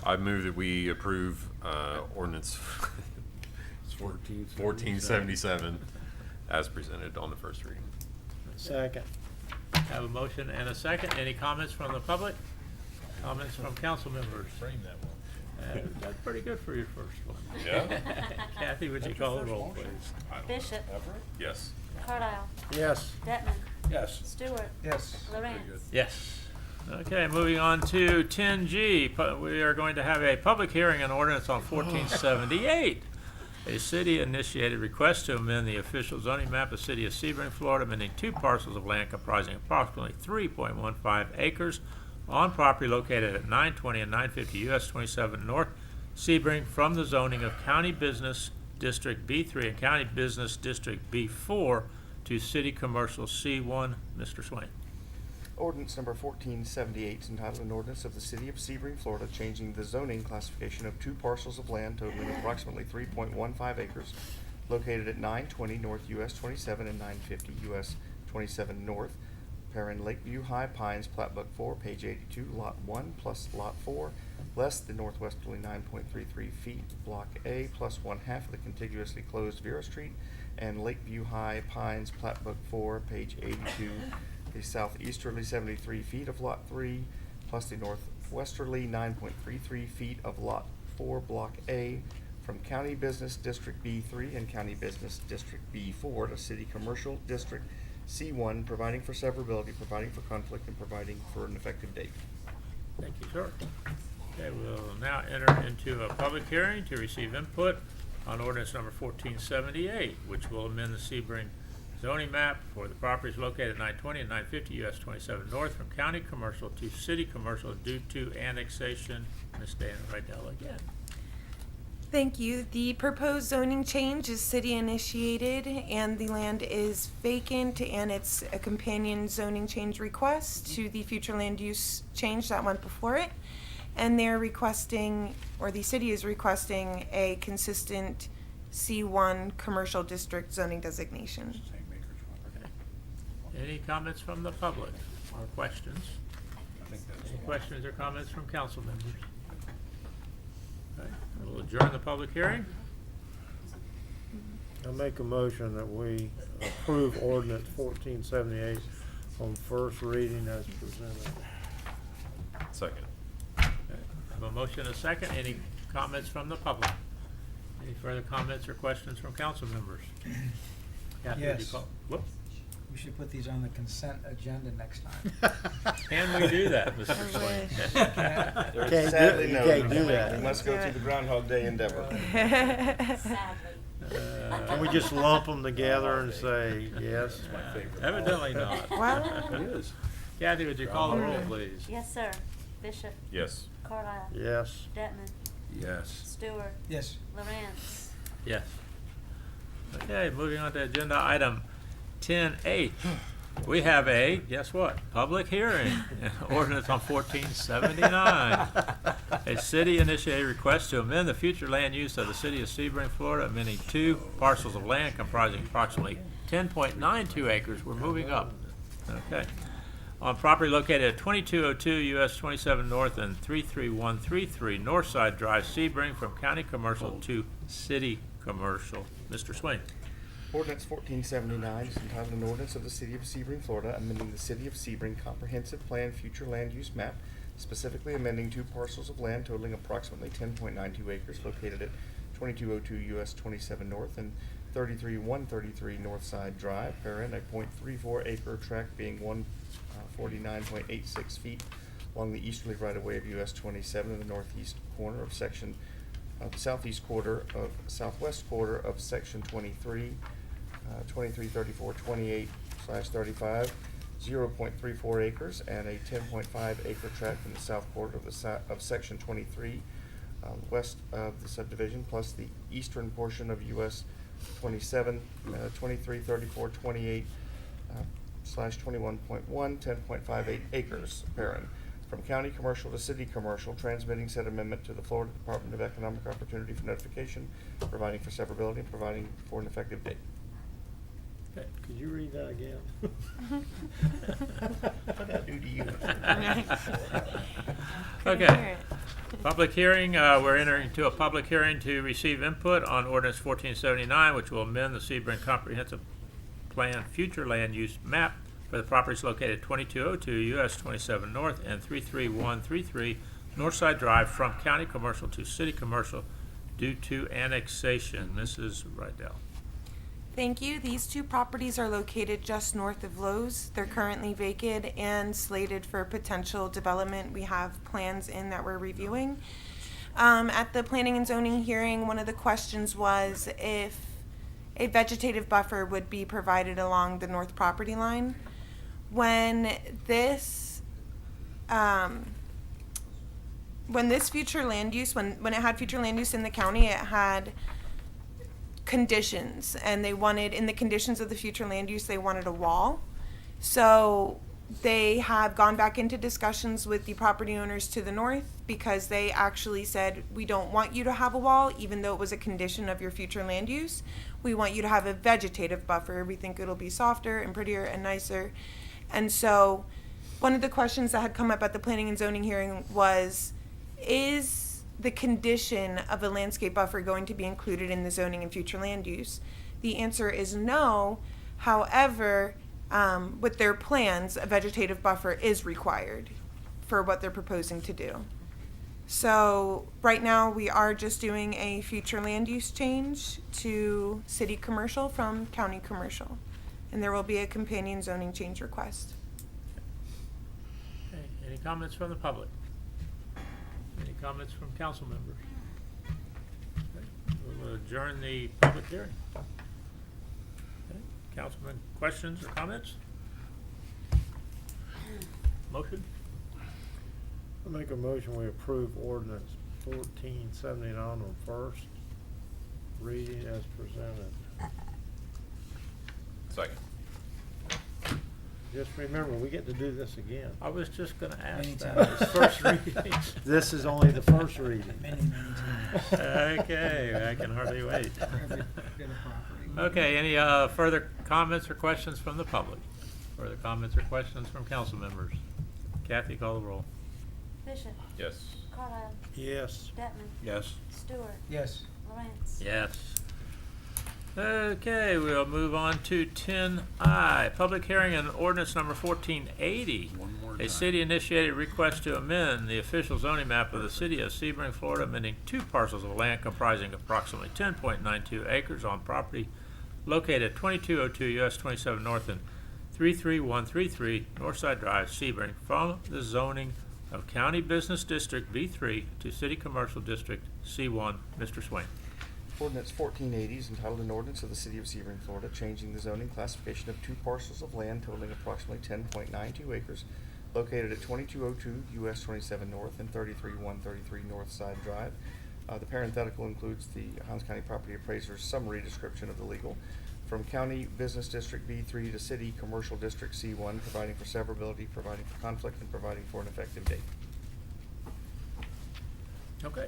I move that we approve ordinance 1477 as presented on the first reading. Second. Have a motion and a second. Any comments from the public? Comments from council members? Frame that one. That's pretty good for your first one. Yeah? Kathy, would you call the roll, please? Bishop. Yes. Carlisle. Yes. Detman. Yes. Stewart. Yes. Lawrence. Yes. Okay, moving on to 10G. We are going to have a public hearing on ordinance on 1478. A city-initiated request to amend the official zoning map of the city of Sebring, Florida, amending 2 parcels of land comprising approximately 3.15 acres on property located at 920 and 950 US 27 North, Sebring, from the zoning of County Business District B3 and County Business District B4 to City Commercial C1. Mr. Swain. Ordinance number 1478 is entitled An Ordinance of the City of Sebring, Florida, changing the zoning classification of 2 parcels of land totaling approximately 3.15 acres located at 920 North US 27 and 950 US 27 North, paren Lakeview High Pines, Plat Book 4, page 82, Lot 1 plus Lot 4, less the northwesterly 9.33 feet, Block A, plus 1/2 of the contiguously closed Vera Street, and Lakeview High Pines, Plat Book 4, page 82, the southeasterly 73 feet of Lot 3, plus the northwesterly 9.33 feet of Lot 4, Block A, from County Business District B3 and County Business District B4 to City Commercial District C1, providing for severability, providing for conflict, and providing for an effective date. Thank you, sir. Okay, we'll now enter into a public hearing to receive input on ordinance number 1478, which will amend the Sebring zoning map for the properties located at 920 and 950 US 27 North, from county commercial to city commercial due to annexation. Ms. Dana Rydell again. Thank you. The proposed zoning change is city initiated and the land is vacant, and it's a companion zoning change request to the future land use change that went before it. And they're requesting, or the city is requesting, a consistent C1 commercial district zoning designation. Any comments from the public or questions? Any questions or comments from council members? Okay, we'll adjourn the public hearing. I make a motion that we approve ordinance 1478 on first reading as presented. Second. Okay, I have a motion and a second. Any comments from the public? Any further comments or questions from council members? Kathy, would you Yes. call? Whoops. We should put these on the consent agenda next time. Can we do that, Mr. I Swain? Can't do- Sadly, you no, can't do that. We must go Do through it. the Groundhog Day endeavor. Sadly. Can we just lump them together and say yes? Evidently not. Well, It is. Kathy, would you call the roll, please? Yes, sir. Bishop. Yes. Carlisle. Yes. Detman. Yes. Stewart. Yes. Lawrence. Yes. Okay, moving on to agenda item 10A. We have a, guess what, public hearing, ordinance on 1479. A city-initiated request to amend the future land use of the city of Sebring, Florida, amending 2 parcels of land comprising approximately 10.92 acres. We're moving up. Okay. On property located at 2202 US 27 North and 33133 Northside Drive, Sebring, from county commercial to city commercial. Mr. Swain. Ordinance 1479 is entitled an ordinance of the City of Sebring, Florida, amending the City of Sebring Comprehensive Plan Future Land Use Map, specifically amending 2 parcels of land totaling approximately 10.92 acres located at 2202 US 27 North and 33133 Northside Drive, parent, a .34 acre tract being 149.86 feet along the easterly right-of-way of US 27 in the northeast corner of section southeast quarter of southwest quarter of section 23, 2334/28/35, 0.34 acres, and a 10.5 acre tract in the south quarter of of section 23, west of the subdivision, plus the eastern portion of US 27, 2334/28/21.1, 10.58 acres, parent. From county commercial to city commercial, transmitting said amendment to the Florida Department of Economic Opportunity for notification, providing for severability, and providing for an effective date. Okay, could you read that again? What did I do to you? Okay. Public hearing, we're entering into a public hearing to receive input on ordinance 1479, which will amend the Sebring Comprehensive Plan Future Land Use Map for the properties located at 2202 US 27 North and 33133 Northside Drive from county commercial to city commercial due to annexation. Mrs. Rydell. thank you. These 2 properties are located just north of Lowe's. They're currently vacant and slated for potential development. We have plans in that we're reviewing. At the planning and zoning hearing, one of the questions was if a vegetative buffer would be provided along the north property line. When this future land use, when it had future land use in the county, it had conditions, and they wanted, in the conditions of the future land use, they wanted a wall. So they have gone back into discussions with the property owners to the north, because they actually said, we don't want you to have a wall, even though it was a condition of your future land use. We want you to have a vegetative buffer. We think it'll be softer and prettier and nicer. And so one of the questions that had come up at the planning and zoning hearing was, is the condition of a landscape buffer going to be included in the zoning and future land use? The answer is no. However, with their plans, a vegetative buffer is required for what they're proposing to do. So right now we are just doing a future land use change to city commercial from county commercial. And there will be a companion zoning change request. Okay, any comments from the public? Any comments from council members? Okay, we'll adjourn the public hearing. Okay, councilman, questions or comments? Motion? I make a motion we approve ordinance 1479 on first. reading as presented. Second. Just remember, we get to do this again. I was just gonna ask Anytime. that. First reading. This is only the first reading. Many times. Okay, I can hardly wait. Every bit of property. Okay, any further comments or questions from the public? Further comments or questions from council members? Kathy, call the roll. Bishop, Yes. Carlisle, Yes. Detman, Yes. Stewart, Yes. Lawrence. Yes. Okay, we'll move on to 10I, public hearing on ordinance number 1480. One more A time. city-initiated request to amend the official zoning map of the city of Sebring, Florida, amending 2 parcels of land comprising approximately 10.92 acres on property located at 2202 US 27 North and 33133 Northside Drive, Sebring, from the zoning of County Business District B3 to City Commercial District C1. Mr. Swain. Ordinance 1480 is entitled an ordinance of the city of Sebring, Florida, changing the zoning classification of 2 parcels of land totaling approximately 10.92 acres located at 2202 US 27 North and 33133 North Side Drive. The parenthetical includes the Hans County Property Appraiser's summary description of the legal. From County Business District B3 to City Commercial District C1, providing for severability, providing for conflict, and providing for an effective date. Okay.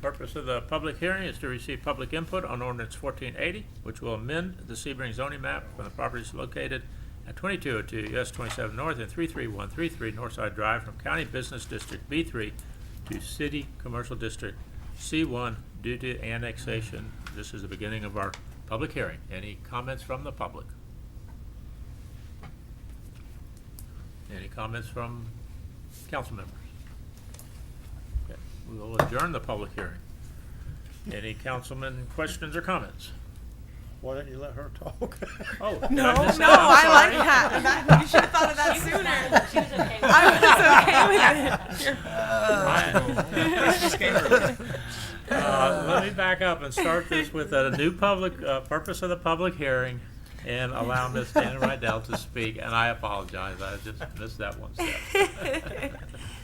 Purpose of the public hearing is to receive public input on ordinance 1480, which will amend the Sebring zoning map for the properties located at 2202 US 27 North and 33133 Northside Drive from County Business District B3 to City Commercial District C1 due to annexation. This is the beginning of our public hearing. Any comments from the public? Any comments from council members? Okay, we will adjourn the public hearing. Any councilman questions or comments? Why don't you let her talk? Oh, did No, I miss no, that? I'm I like sorry. that. You should have thought of that sooner. She was okay with I was okay with it. Let me back up and start this with a new public, purpose of the public hearing and allow Ms. Dana Rydell to speak, and I apologize, I just missed that one step.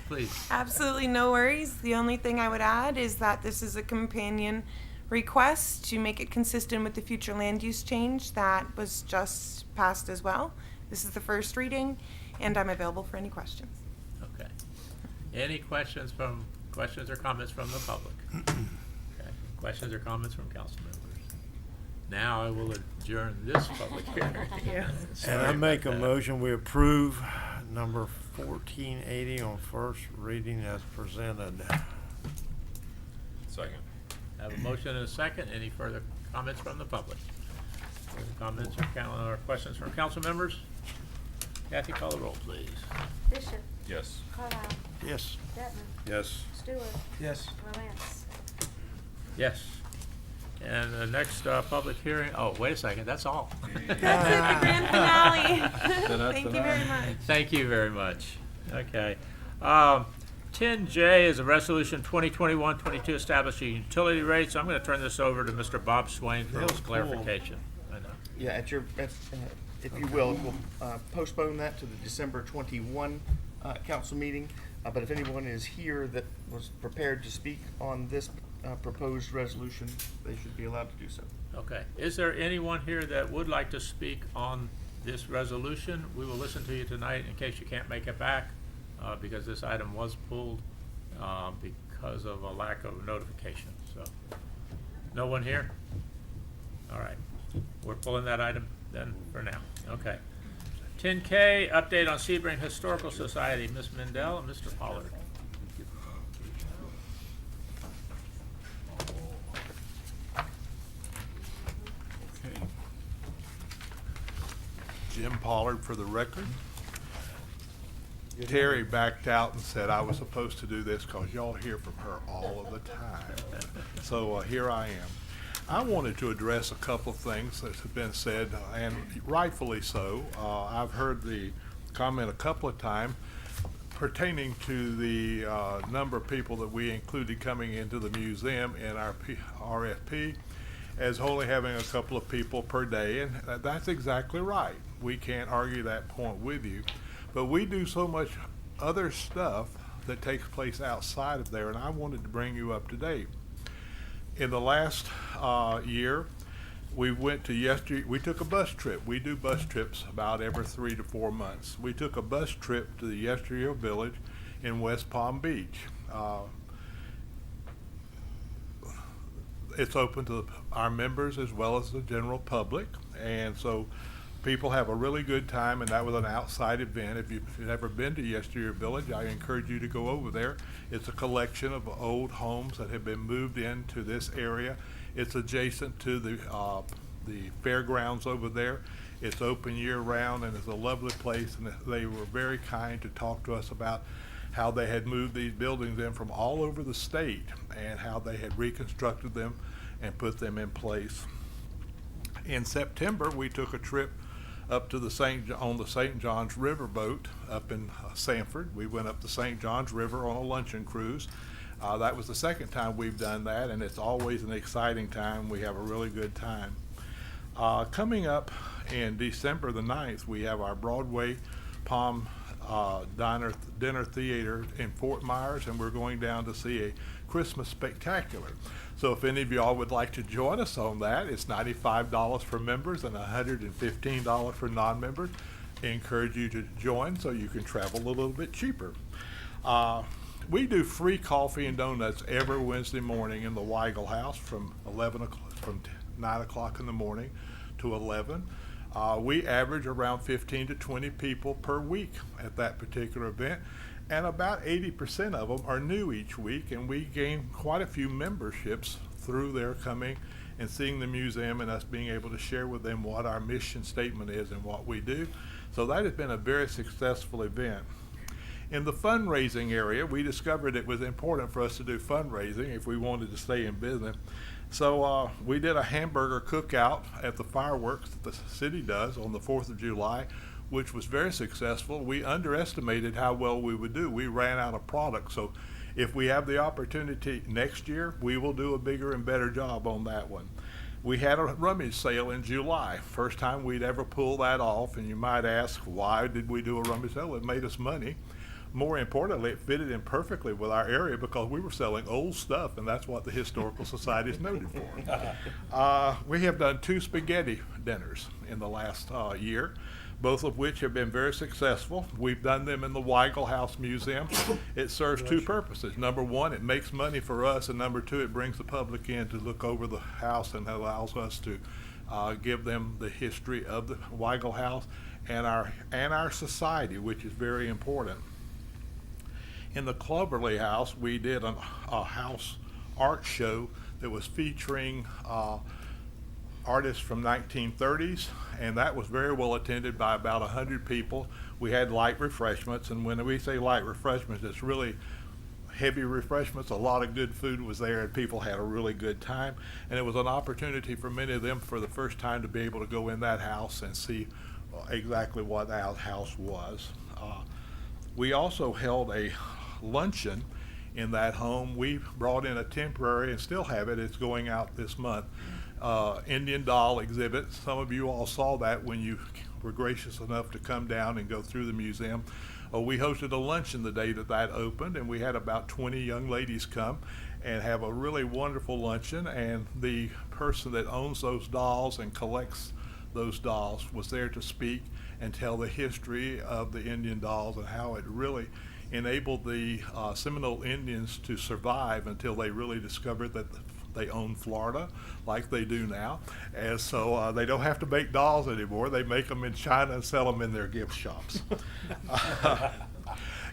Please. Absolutely no worries. The only thing I would add is that this is a companion request to make it consistent with the future land use change that was just passed as well. This is the first reading, and I'm available for any questions. Okay. Any questions or comments from the public? Okay. Questions or comments from council members? Now I will adjourn this public hearing. And I make a motion, we approve number 1480 on first reading as presented. Second. Have a motion and a second. Any further comments from the public? Further comments or questions from council members? Kathy, call the roll, please. Bishop, Yes. Carlisle, Yes. Detman, Yes. Stewart, Yes. Lawrence. Yes. And the next public hearing, oh, wait a second, that's all. That's it, the grand finale. Thank you very much. Thank you very much. Okay. 10J is a resolution 2021-22 establishing utility rates. I'm going to turn this over to Mr. Bob Swain for That was his cool. clarification. I know. Yeah, if you will, we'll postpone that to the December 21 council meeting. But if anyone is here that was prepared to speak on this proposed resolution, they should be allowed to do so. Okay. Is there anyone here that would like to speak on this resolution? We will listen to you tonight in case you can't make it back, because this item was pulled because of a lack of notification. So, no one here? All right. We're pulling that item then for now. Okay. 10K, update on Sebring Historical Society. Ms. Mendel and Mr. Pollard. Okay. Jim Pollard for the record. Terry backed out and said I was supposed to do this because y'all hear from her all of the time. So here I am. I wanted to address a couple of things that have been said, and rightfully so. I've heard the comment a couple of times pertaining to the number of people that we included coming into the museum in our RFP as only having a couple of people per day, and that's exactly right. We can't argue that point with you, but we do so much other stuff that takes place outside of there, and I wanted to bring you up to date. In the last year, we took a bus trip. We do bus trips about every 3 to 4 months. We took a bus trip to the Yesteryear Village in West Palm Beach. It's open to our members as well as the general public, and so people have a really good time, and that was an outside event. If you've never been to Yesteryear Village, I encourage you to go over there. It's a collection of old homes that have been moved into this area. It's adjacent to the fairgrounds over there. It's open year-round, and it's a lovely place, and they were very kind to talk to us about how they had moved these buildings in from all over the state and how they had reconstructed them and put them in place. In September, we took a trip up to the St. John's River boat up in Sanford. We went up the St. John's River on a luncheon cruise. That was the second time we've done that, and it's always an exciting time. We have a really good time. Coming up in December the 9th, we have our Broadway Palm Dinner Theater in Fort Myers, and we're going down to see a Christmas spectacular. So if any of y'all would like to join us on that, it's $95 for members and $115 for non-members. I encourage you to join so you can travel a little bit cheaper. We do free coffee and donuts every Wednesday morning in the Weigel House from 9 o'clock in the morning to 11. We average around 15 to 20 people per week at that particular event, and about 80% of them are new each week, and we gain quite a few memberships through their coming and seeing the museum and us being able to share with them what our mission statement is and what we do. So that has been a very successful event. In the fundraising area, we discovered it was important for us to do fundraising if we wanted to stay in business. So we did a hamburger cookout at the fireworks that the city does on the 4th of July, which was very successful. We underestimated how well we would do. We ran out of product. So if we have the opportunity next year, we will do a bigger and better job on that one. We had a rummage sale in July, first time we'd ever pulled that off. And you might ask, why did we do a rummage sale? It made us money. More importantly, it fitted in perfectly with our area because we were selling old stuff, and that's what the Historical Society is noted for. We have done 2 spaghetti dinners in the last year, both of which have been very successful. We've done them in the Weigel House Museum. It serves 2 purposes. Number 1, it makes money for us, and number 2, it brings the public in to look over the house and allows us to give them the history of the Weigel House and our society, which is very important. In the Cloverly House, we did a house art show that was featuring artists from 1930s, and that was very well attended by about 100 people. We had light refreshments, and when we say light refreshments, it's really heavy refreshments. A lot of good food was there, and people had a really good time. And it was an opportunity for many of them for the first time to be able to go in that house and see exactly what that house was. We also held a luncheon in that home. We brought in a temporary, and still have it, it's going out this month, Indian doll exhibit. Some of you all saw that when you were gracious enough to come down and go through the museum. We hosted a luncheon the day that opened, and we had about 20 young ladies come and have a really wonderful luncheon, and the person that owns those dolls and collects those dolls was there to speak and tell the history of the Indian dolls and how it really enabled the Seminole Indians to survive until they really discovered that they own Florida like they do now. And so they don't have to make dolls anymore. They make them in China and sell them in their gift shops.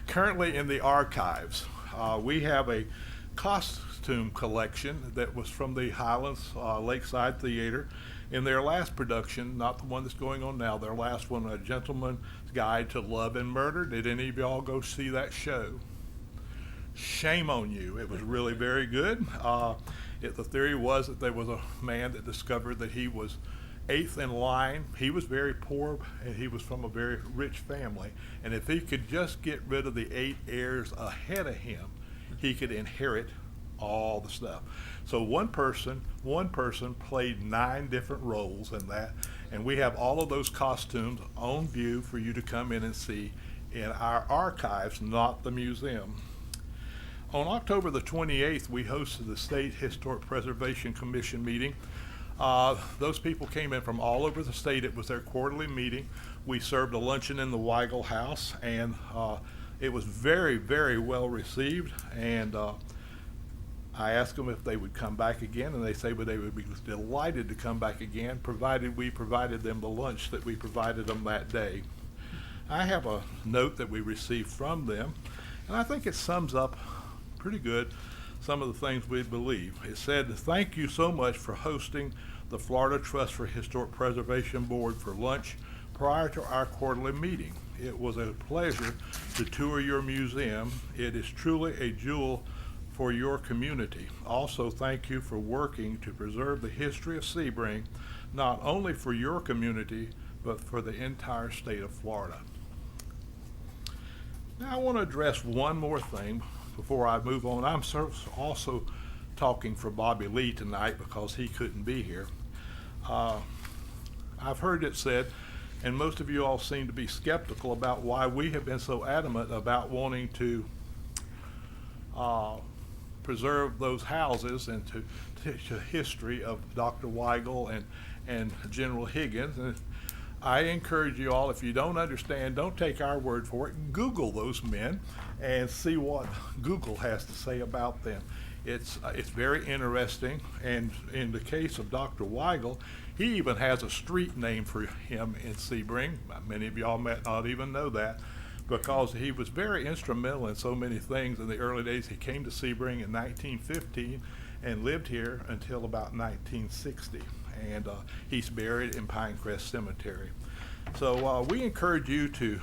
Currently in the archives, we have a costume collection that was from the Highlands Lakeside Theater. In their last production, not the one that's going on now, their last one, A Gentleman's Guide to Love and Murder. Did any of y'all go see that show? Shame on you. It was really very good. The theory was that there was a man that discovered that he was 8th in line. He was very poor, and he was from a very rich family. And if he could just get rid of the 8 heirs ahead of him, he could inherit all the stuff. So one person played 9 different roles in that, and we have all of those costumes on view for you to come in and see in our archives, not the museum. On October the 28th, we hosted the State Historic Preservation Commission meeting. Those people came in from all over the state. It was their quarterly meeting. We served a luncheon in the Weigel House, and it was very, very well received. And I asked them if they would come back again, and they say they would be delighted to come back again, provided we provided them the lunch that we provided them that day. I have a note that we received from them, and I think it sums up pretty good some of the things we believe. It said, "Thank you so much for hosting the Florida Trust for Historic Preservation Board for lunch prior to our quarterly meeting. It was a pleasure to tour your museum. It is truly a jewel for your community. Also, thank you for working to preserve the history of Sebring, not only for your community, but for the entire state of Florida." Now, I want to address one more thing before I move on. I'm also talking for Bobby Lee tonight because he couldn't be here. I've heard it said, and most of you all seem to be skeptical about why we have been so adamant about wanting to preserve those houses and to teach the history of Dr. Weigel and General Higgins. And I encourage you all, if you don't understand, don't take our word for it. Google those men and see what Google has to say about them. It's very interesting, and in the case of Dr. Weigel, he even has a street name for him in Sebring. Many of y'all might not even know that, because he was very instrumental in so many things in the early days. He came to Sebring in 1915 and lived here until about 1960, and he's buried in Pinecrest Cemetery. So we encourage you to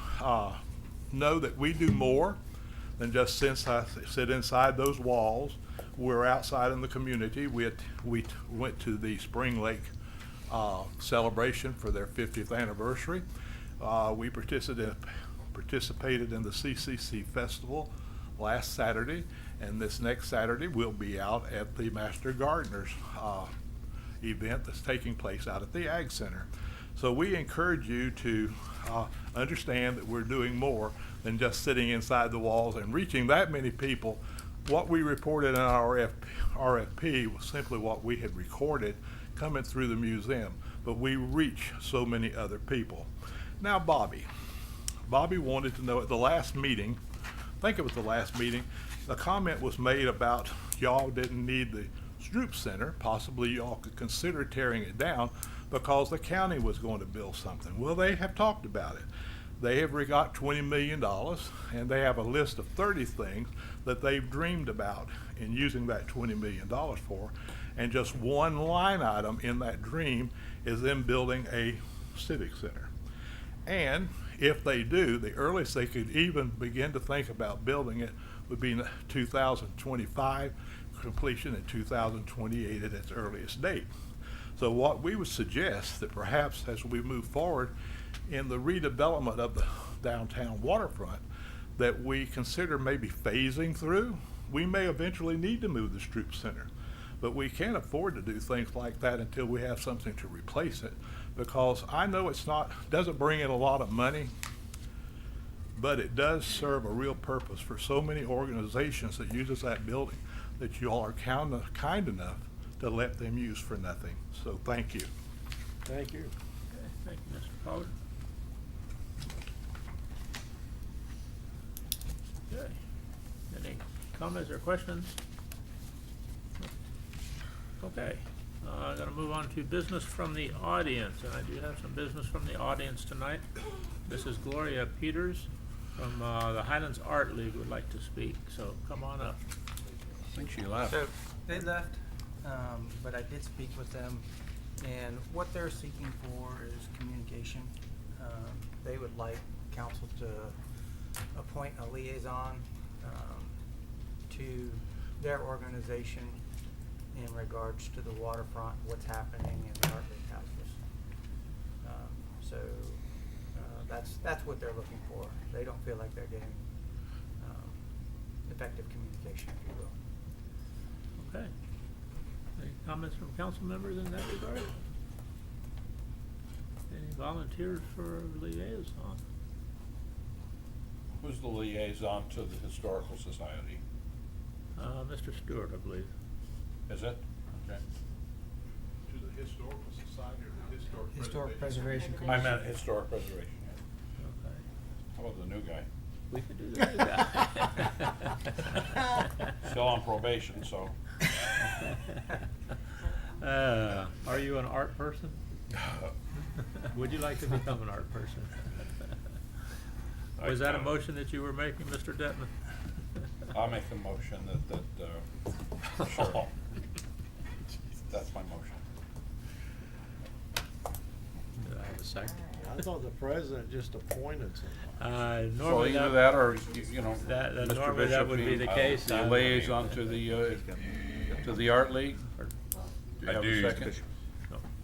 know that we do more than just sit inside those walls. We're outside in the community. We went to the Spring Lake celebration for their 50th anniversary. We participated in the CCC Festival last Saturday, and this next Saturday we'll be out at the Master Gardeners event that's taking place out at the Ag Center. So we encourage you to understand that we're doing more than just sitting inside the walls and reaching that many people. What we reported in our RFP was simply what we had recorded coming through the museum, but we reach so many other people. Now, Bobby wanted to know at the last meeting, I think it was the last meeting, a comment was made about y'all didn't need the Stroop Center. Possibly y'all could consider tearing it down because the county was going to build something. Well, they have talked about it. They have got $20 million, and they have a list of 30 things that they've dreamed about in using that $20 million for, and just one line item in that dream is them building a civic center. And if they do, the earliest they could even begin to think about building it would be 2025, completion in 2028 at its earliest date. So what we would suggest that perhaps as we move forward in the redevelopment of the downtown waterfront, that we consider maybe phasing through. We may eventually need to move the Stroop Center, but we can't afford to do things like that until we have something to replace it, because I know doesn't bring in a lot of money, but it does serve a real purpose for so many organizations that uses that building that you all are kind enough to let them use for nothing. So thank you. Thank you. Okay, thank you, Mr. Pollard. Okay. Any comments or questions? Okay. I'm going to move on to business from the audience, and I do have some business from the audience tonight. Mrs. Gloria Peters from the Highlands Art League would like to speak, so come on up. I think she left. So they left, but I did speak with them, and what they're seeking for is communication. They would like council to appoint a liaison to their organization in regards to the waterfront, what's happening in the Art League houses. That's what they're looking for. They don't feel like they're getting effective communication, if you will. Okay. Any comments from council members in that regard? Any volunteers for liaison? Who's the liaison to the Historical Society? Mr. Stewart, I believe. Is it? Okay. To the Historical Society or the Historic Preservation I Commission. meant historic preservation. Okay. How about the new guy? We could do the new guy. Still on probation, so. Are you an art person? Would you like to become an art person? Was that a motion that you were making, Mr. Detman? I'll make the motion sure. That's my motion. Do I have a second? I thought the president just appointed somebody. So Normally either that or, you know, that Mr. normally that Bishop would be being, the case. the liaison to the art league. Or do you I have a do. second?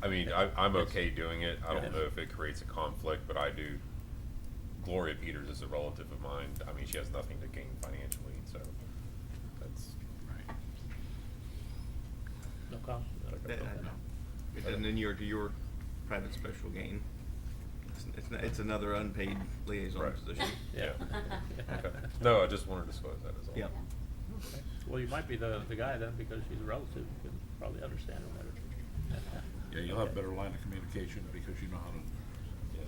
I mean, I'm okay doing it. I don't know if it creates a conflict, but I do. Gloria Peters is a relative of mine. I mean, she has nothing to gain financially, so that's Right. No comment? It doesn't inure to your private special gain. It's another unpaid liaison Right. position. Yeah. okay. No, I just wanted to disclose that as well. Yeah. Okay. Well, you might be the guy then, because she's a relative, you can probably understand her better. Yeah, you'll have a better line of communication because you know how to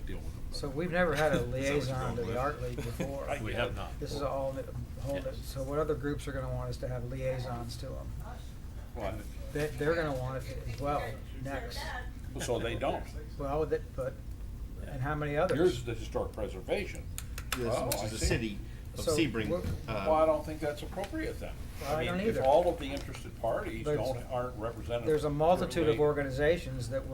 deal with them. So we've never had a liaison to the art league before. We have not. This is a whole, Yes. so what other groups are gonna want us to have liaisons to them? Well, They're gonna want it as well, next. so they don't. Well, but, and how many others? Yours is the historic preservation. This Oh, is I the see. city of So Sebring. what- Well, I don't think that's appropriate then. Well, I don't mean, if either. all of the interested parties But aren't represented. There's a multitude of organizations. organizations that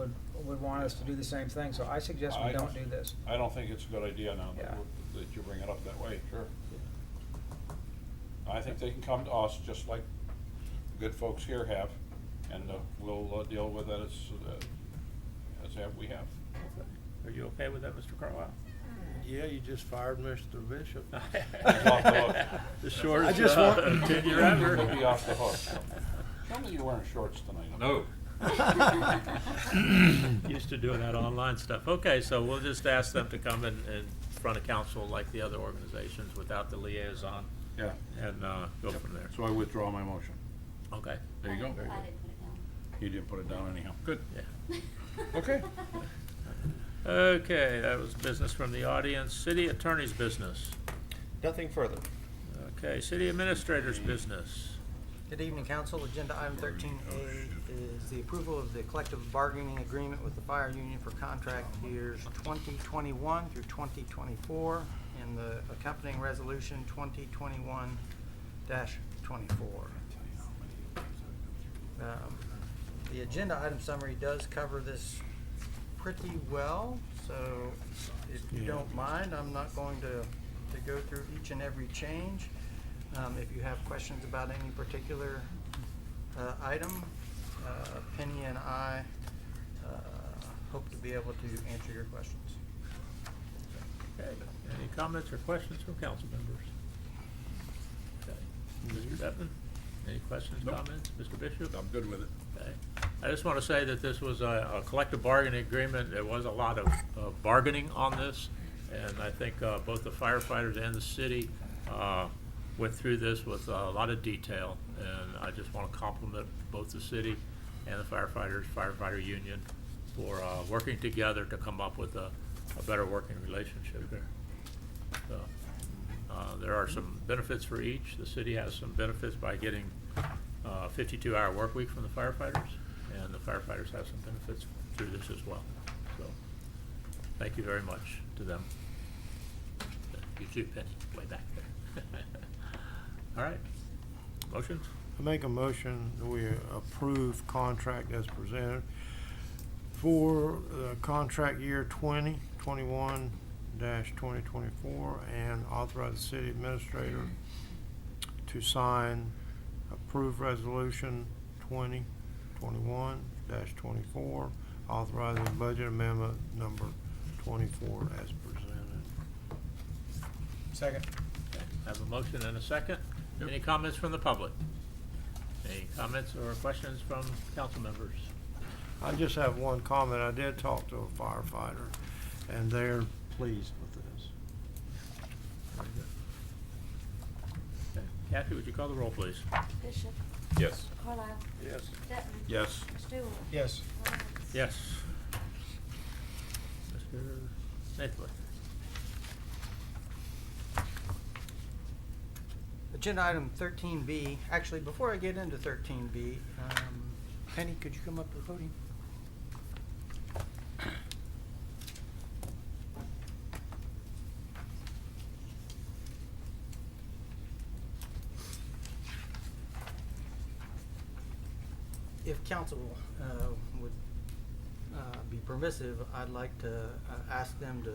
would want us to do the same thing, so I suggest we don't do this. I don't think it's a good idea now Yeah. that you bring it up that way, sure. I think they can come to us, just like good folks here have, and we'll deal with that as we have. Are you okay with that, Mr. Carlisle? Yeah, you just fired Mr. Bishop. He's off the hook. The shortest I just want- tenure ever. He'll be off the hook. Tell me you're wearing shorts tonight. No. Used to doing that online stuff. Okay, so we'll just ask them to come in front of council like the other organizations without the liaison Yeah, and go from there. so I withdraw my motion. Okay. There you go. Very good. You didn't put it down anyhow. Good. Yeah. Okay. Okay, that was business from the audience. City attorney's business. Nothing further. Okay, city administrator's business. Good evening, council. Agenda item 13A is the approval of the collective bargaining agreement with the fire union for contract years 2021 through 2024 and the accompanying resolution 2021-24. The agenda item summary does cover this pretty well, so if you don't mind, I'm not going to go through each and every change. If you have questions about any particular item, Penny and I hope to be able to answer your questions. Okay, any comments or questions from council members? Okay, Mr. Detman, any questions, Nope. comments? Mr. Bishop? I'm good with it. Okay. I just want to say that this was a collective bargaining agreement. There was a lot of bargaining on this, and I think both the firefighters and the city went through this with a lot of detail, and I just want to compliment both the city and the firefighter union for working together to come up with a better working relationship there. So, there are some benefits for each. The city has some benefits by getting 52-hour work week from the firefighters, and the firefighters have some benefits through this as well. So, thank you very much to them. You too, Penny, way back there. All right, motions? I make a motion that we approve contract as presented for contract year 2021-2024 and authorize the city administrator to sign approved resolution 2021-24 authorizing budget amendment number 24 as presented. Second. Okay, I have a motion and a second. Any comments from the public? Any comments or questions from council members? I just have one comment. I did talk to a firefighter, and they're pleased with this. Very good. Okay. Kathy, would you call the roll, please? Bishop. Yes. Carlisle. Yes. Detman. Yes. Stewart. Yes. Lawrence. Yes. Mr. Nathan. Agenda item 13B. Actually, before I get into 13B, Penny, could you come up to the podium? If council would be permissive, I'd like to ask them to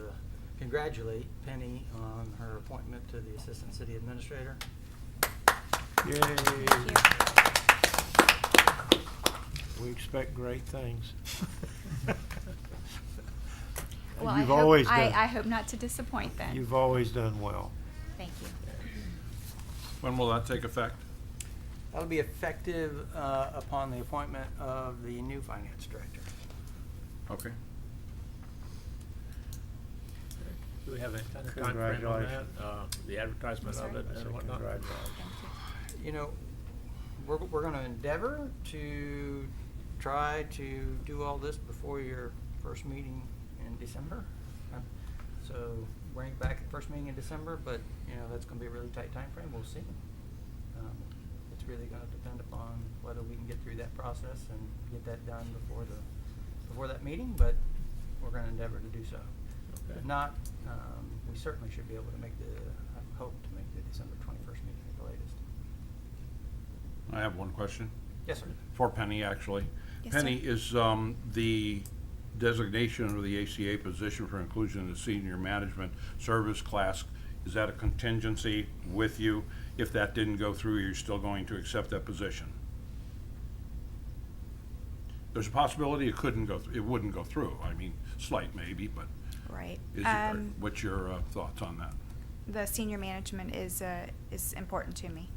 congratulate Penny on her appointment to the Assistant City Administrator. Yay. Thank you. We expect great things. Well, You've always done. I hope not to disappoint then. You've always done well. Thank you. When will that take effect? That'll be effective upon the appointment of the new finance director. Okay. Do we have any kind of time frame on that? Congratulations. The advertisement of it I say and whatnot? congratulations. Thank you. You know, we're going to endeavor to try to do all this before your first meeting in December. So bring it back at the first meeting in December, but you know that's going to be a really tight time frame. We'll see. It's really going to depend upon whether we can get through that process and get that done before that meeting. But we're going to endeavor to do so. Okay. If not, we certainly should be able to make I hope to make the December 21st meeting at the latest. I have one question. Yes, sir. For Penny, actually. Yes, Penny, sir. is the designation of the ACA position for inclusion in the senior management service class, is that a contingency with you? If that didn't go through, you're still going to accept that position? There's a possibility it couldn't go, it wouldn't go through. I mean, slight maybe, but Right. what's your thoughts on that? The senior management is important to me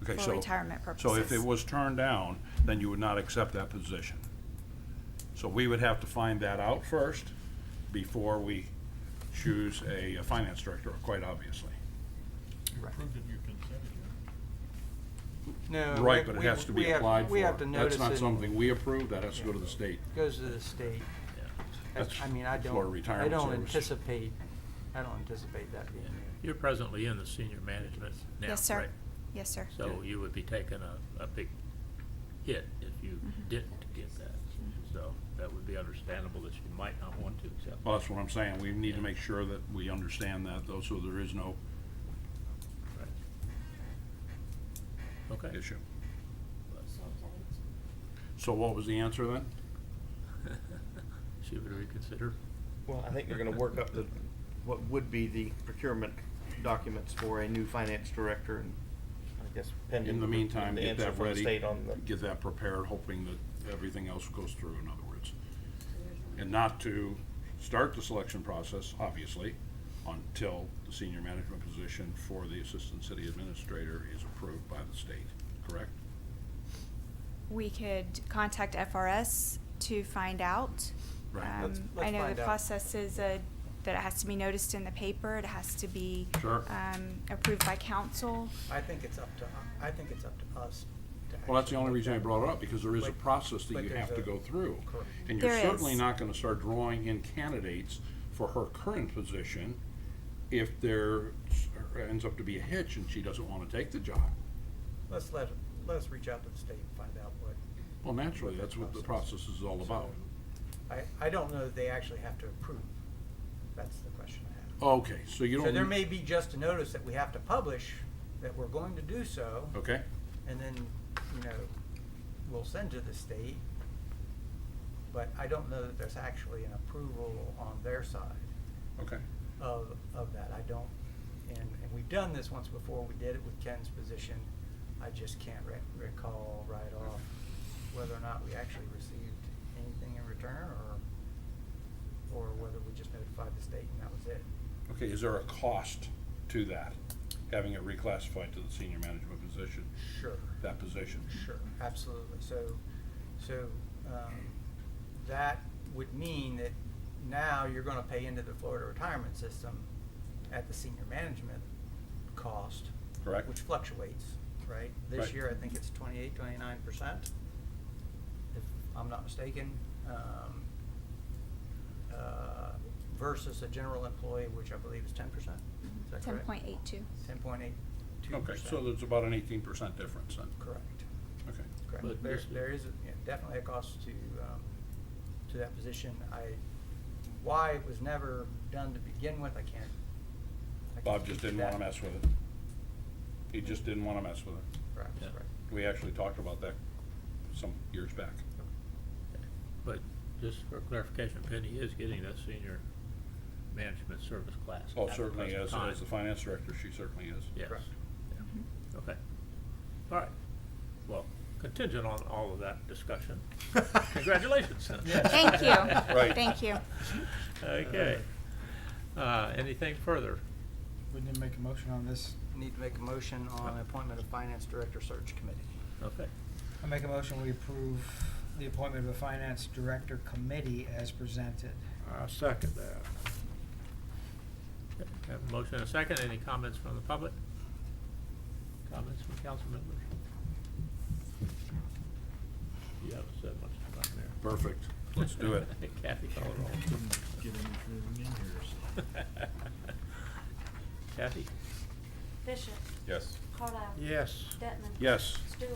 Okay, for so retirement purposes. So if it was turned down, then you would not accept that position. So we would have to find that out first before we choose a finance director, quite obviously. Right. Approved in your consent agenda. No. Right, but it has to be applied for. We have to notice That's not it. something we approve, that has to go to the state. Goes to the state. That's I mean, I Florida don't Retirement Service. I don't anticipate that being. You're presently in the senior management now, Yes, sir. right? Yes, sir. So you would be taking a big hit if you didn't get that. So that would be understandable that you might not want to accept. Well, that's what I'm saying, we need to make sure that we understand that, though, so there is no Right. Okay. issue. So what was the answer then? She would reconsider. Well, I think they're gonna work up what would be the procurement documents for a new finance director, and I guess pending In the meantime, the get answer that from the ready, state on the. get that prepared, hoping that everything else goes through, in other words. And not to start the selection process, obviously, until the senior management position for the assistant city administrator is approved by the state, correct? We could contact FRS to find out. Right. Let's I know find the out. process is that it has to be noticed in the paper. It has to be Sure. approved by council. I think it's up to us. Well, that's the only actually reason I make brought it that. up, because there is a But- process that but you there's have to a- go through. Correct. And you're There certainly is. not gonna start drawing in candidates for her current position if there ends up to be a hitch and she doesn't wanna take the job. Let us reach out to the state and find out what. Well, naturally, that's what the process is all about. I don't know that they actually have to approve. That's the question I have. Okay, so you don't. So there need- may be just a notice that we have to publish that we're going to do so. Okay, And then, you know, we'll send to the state. But I don't know that there's actually an approval on their side okay. of that. I don't, and we've done this once before. We did it with Ken's position. I just can't recall right off whether or not we actually received anything in return or whether we just notified the state and that was it. Okay, is there a cost to that, having it reclassified to the senior management position, Sure. that position? Sure, absolutely. So, that would mean that now you're gonna pay into the Florida retirement system at the senior management cost. Correct. Which fluctuates right? This Right. year, I think it's 28-29%, if I'm not mistaken, versus a general employee, which I believe is 10%. Is that correct? 10.82. 10.82%. Okay, so there's about an 18% difference then. Correct. Okay. Correct. But There, this- there is definitely a cost to that position. Why it was never done to begin with, I can't Bob speak just to didn't that. wanna mess with it. He just didn't wanna mess with it. Perhaps, Yeah. right. We actually talked about that some years back. But just for clarification, Penny is getting that senior management service class. Oh, at the certainly, present as time. the finance director, she certainly is. Yes. Correct. Yeah. Okay. All right. Well, contingent on all of that discussion. Congratulations. Thank you. Right. Thank you. Okay. Anything further? We need to make a motion on this. Need to make a motion on appointment of finance director search committee. Okay. I make a motion, we approve the appointment of a finance director committee as presented. I second that. Okay, have a motion and a second. Any comments from the public? Comments from council members? You haven't said much about there. Perfect. Let's do it. Kathy, call it roll. Get anything in here, so. Kathy? Bishop, Yes. Carlisle. Yes. Detman. Yes. Stewart.